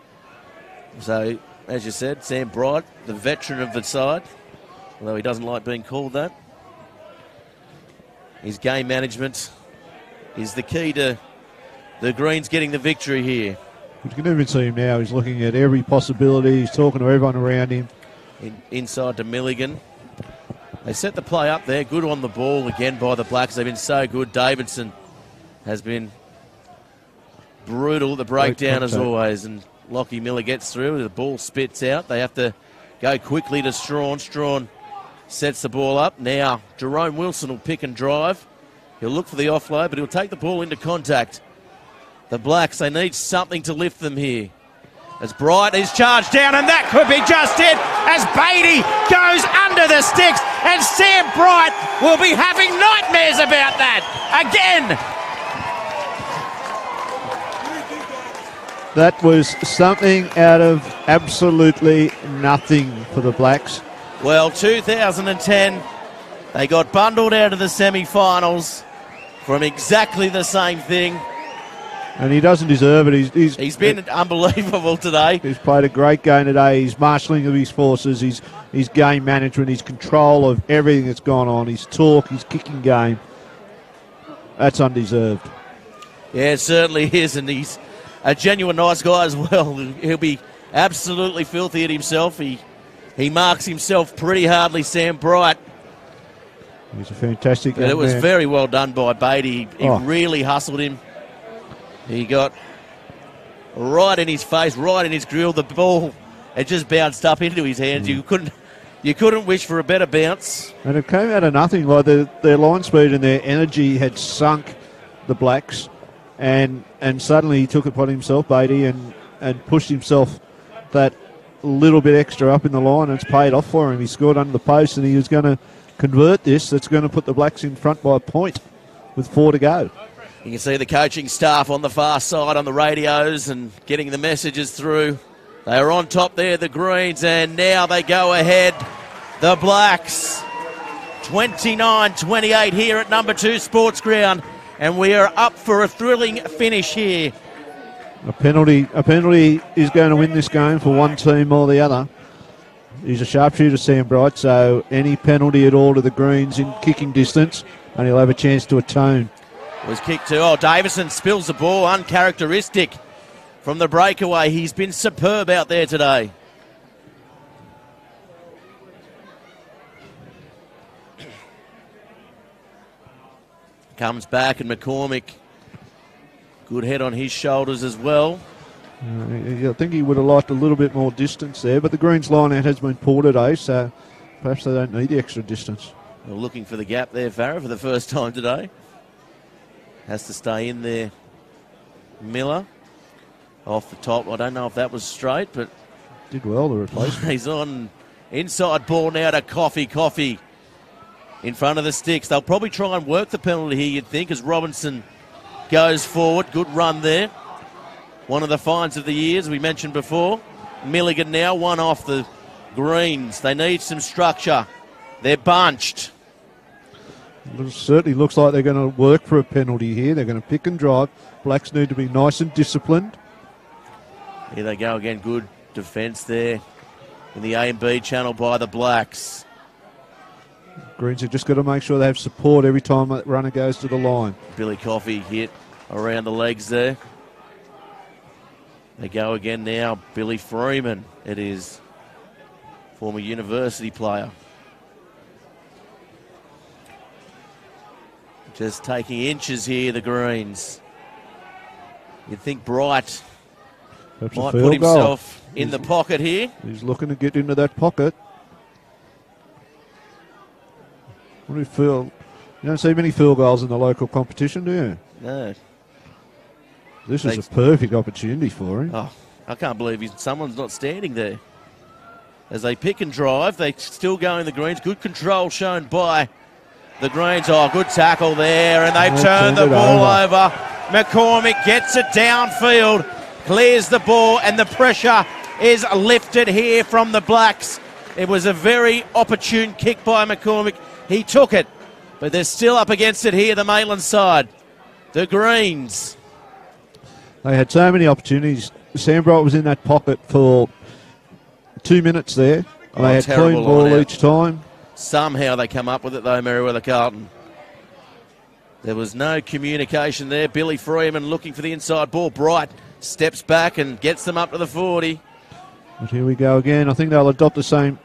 So, as you said, Sam Bright, the veteran of the side, although he doesn't like being called that. His game management is the key to the Greens getting the victory here. You can even see him now. He's looking at every possibility. He's talking to everyone around him. Inside to Milligan. They set the play up there. Good on the ball again by the Blacks. They've been so good. Davidson has been brutal. The breakdown as always. And Lockie Miller gets through. The ball spits out. They have to go quickly to Strawn. Strawn sets the ball up. Now Jerome Wilson will pick and drive. He'll look for the offload, but he'll take the ball into contact. The Blacks, they need something to lift them here. As Bright is charged down, and that could be just it, as Beatty goes under the sticks, and Sam Bright will be having nightmares about that again. That was something out of absolutely nothing for the Blacks. Well, 2010, they got bundled out of the semi-finals from exactly the same thing. And he doesn't deserve it. He's been unbelievable today. He's played a great game today. His marshalling of his forces, his game management, his control of everything that's gone on, his talk, his kicking game. That's undeserved. Yeah, it certainly is, and he's a genuine nice guy as well. He'll be absolutely filthy at himself. He marks himself pretty hardly, Sam Bright. He's a fantastic But it was man. very well done by Beatty. He really hustled him. He got right in his face, right in his grill. The ball, it just bounced up into his hands. You couldn't wish for a better bounce. And it came out of nothing. Like their line speed and their energy had sunk the Blacks, and suddenly he took it upon himself, Beatty, and pushed himself that little bit extra up in the line, and it's paid off for him. He scored under the post, and he was going to convert this. That's going to put the Blacks in front by a point with 4 to go. You can see the coaching staff on the far side on the radios and getting the messages through. They are on top there, the Greens, and now they go ahead. The Blacks, 29-28 here at number 2 Sports Ground, and we are up for a thrilling finish here. A penalty is going to win this game for one team or the other. He's a sharpshooter, Sam Bright, so any penalty at all to the Greens in kicking distance, and he'll have a chance to atone. Was kicked too. Oh, Davison spills the ball. Uncharacteristic from the breakaway. He's been superb out there today. Comes back, and McCormick, good head on his shoulders as well. I think he would have liked a little bit more distance there, but the Greens line out has been poor today, so perhaps they don't need the extra distance. Well, looking for the gap there, Farah, for the first time today. Has to stay in there. Miller off the top. I don't know if that was straight, but did well to replace him. He's on inside ball now to Coffee in front of the sticks. They'll probably try and work the penalty here, you'd think, as Robinson goes forward. Good run there. One of the finds of the year, as we mentioned before. Milligan now, one off the Greens. They need some structure. They're bunched. It certainly looks like they're going to work for a penalty here. They're going to pick and drive. Blacks need to be nice and disciplined. Here they go again. Good defence there in the A and B channel by the Blacks. Greens have just got to make sure they have support every time that runner goes to the line. Billy Coffey hit around the legs there. They go again now. Billy Freeman, it is. Former university player. Just taking inches here, the Greens. You'd think Bright Perhaps might put himself in the pocket here. He's looking to get into that pocket. What do you feel? You don't see many field goals in the local competition, do you? No. This is a perfect opportunity for him. Oh, I can't believe someone's not standing there. As they pick and drive, they still go in the greens. Good control shown by the Greens. Oh, good tackle there, and they've turned the ball over. McCormick gets it downfield, clears the ball, and the pressure is lifted here from the Blacks. It was a very opportune kick by McCormick. He took it, but they're still up against it here, the Maitland side. The Greens. They had so many opportunities. Sam Bright was in that pocket for 2 minutes there. They had clean ball each time. Somehow they come up with it though, Merriweather Carlton. There was no communication there. Billy Freeman looking for the inside ball. Bright steps back and gets them up to the 40. But here we go again. I think they'll adopt the same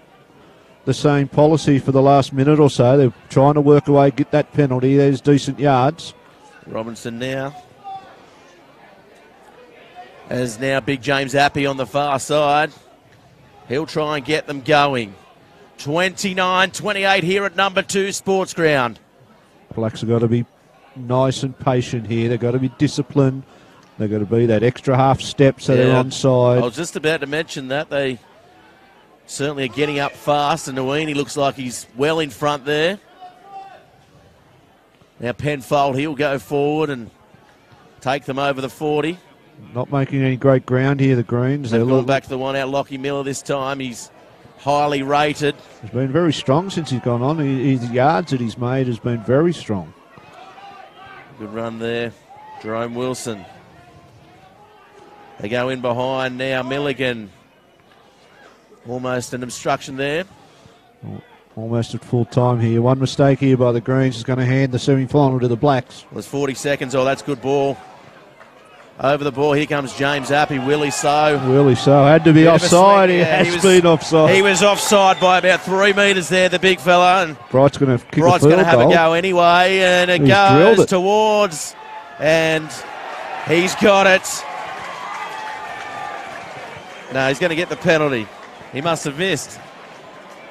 policy for the last minute or so. They're trying to work away, get that penalty. There's decent yards. Robinson now. As now Big James Appy on the far side. He'll try and get them going. 29-28 here at number 2 Sports Ground. Blacks have got to be nice and patient here. They've got to be disciplined. They've got to be that extra half step so they're onside. I was just about to mention that. They certainly are getting up fast, and Nawini looks like he's well in front there. Now Penfold, he'll go forward and take them over the 40. Not making any great ground here, the Greens. They've gone back to the one out, Lockie Miller this time. He's highly rated. He's been very strong since he's gone on. His yards that he's made has been very strong. Good run there. Jerome Wilson. They go in behind now. Milligan. Almost an obstruction there. Almost at full time here. One mistake here by the Greens is going to hand the semi-final to the Blacks. Well, it's 40 seconds. Oh, that's good ball. Over the ball, here comes James Appy. Willie So. Willie So had to be offside. He has been offside. He was offside by about 3 metres there, the big fella. And Bright's going to kick Bright's going to have a go anyway, and it goes towards, and he's got it. No, he's going to get the penalty. He must have missed.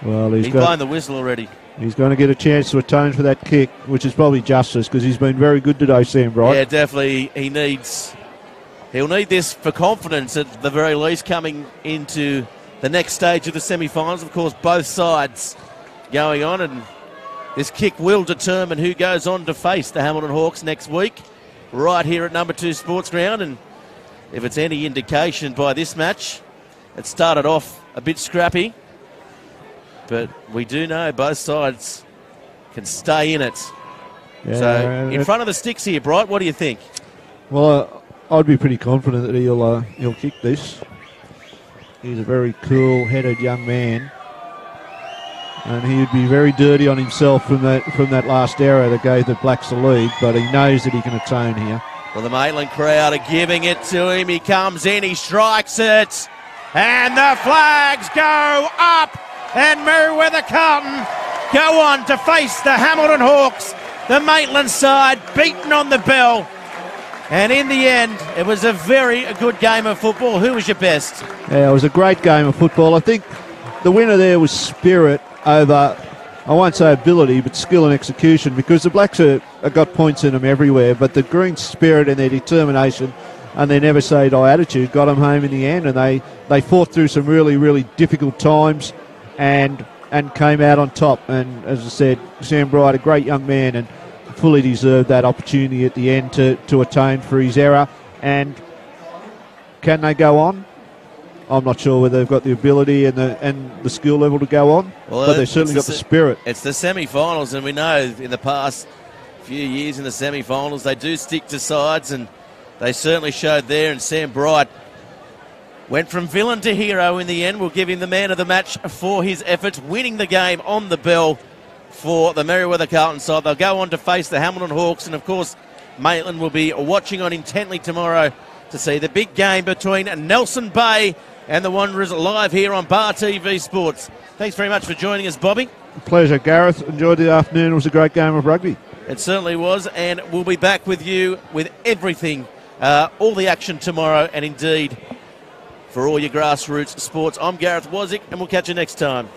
Well, he's blown the whistle already. He's going to get a chance to atone for that kick, which is probably justice because he's been very good today, Sam Bright. Yeah, definitely. He'll need this for confidence at the very least coming into the next stage of the semi-finals. Of course, both sides going on, and this kick will determine who goes on to face the Hamilton Hawks next week right here at number 2 Sports Ground. And if it's any indication by this match, it started off a bit scrappy, but we do know both sides can stay in it. Yeah, so in front of the sticks here, Bright, what do you think? Well, I'd be pretty confident that he'll kick this. He's a very cool-headed young man, and he'd be very dirty on himself from that last error that gave the Blacks the lead. But he knows that he can atone here. Well, the Maitland crowd are giving it to him. He comes in, he strikes it, and the flags go up. And Merewether Carlton go on to face the Hamilton Hawks. The Maitland side beaten on the bell. And in the end, it was a very good game of football. Who was your best? Yeah, it was a great game of football. I think the winner there was spirit over, I won't say ability, but skill and execution, because the Blacks have got points in them everywhere, but the Green spirit and their determination and their never-say-die attitude got them home in the end, and they fought through some really, really difficult times and came out on top. And as I said, Sam Bright, a great young man, and fully deserved that opportunity at the end to atone for his error. And can they go on? I'm not sure whether they've got the ability and the skill level to go on, but they've certainly got the spirit. It's the semi-finals, and we know in the past few years in the semi-finals they do stick to sides, and they certainly showed there. And Sam Bright went from villain to hero in the end. We'll give him the man of the match for his efforts, winning the game on the bell for the Merriweather Carlton side. They'll go on to face the Hamilton Hawks, and of course Maitland will be watching on intently tomorrow to see the big game between Nelson Bay and the Wanderers live here on Bar TV Sports. Thanks very much for joining us, Bobby. Pleasure, Gareth. Enjoyed the afternoon. It was a great game of rugby. It certainly was, and we'll be back with you with everything, all the action tomorrow, and indeed for all your grassroots sports. I'm Gareth Wozik, and we'll catch you next time.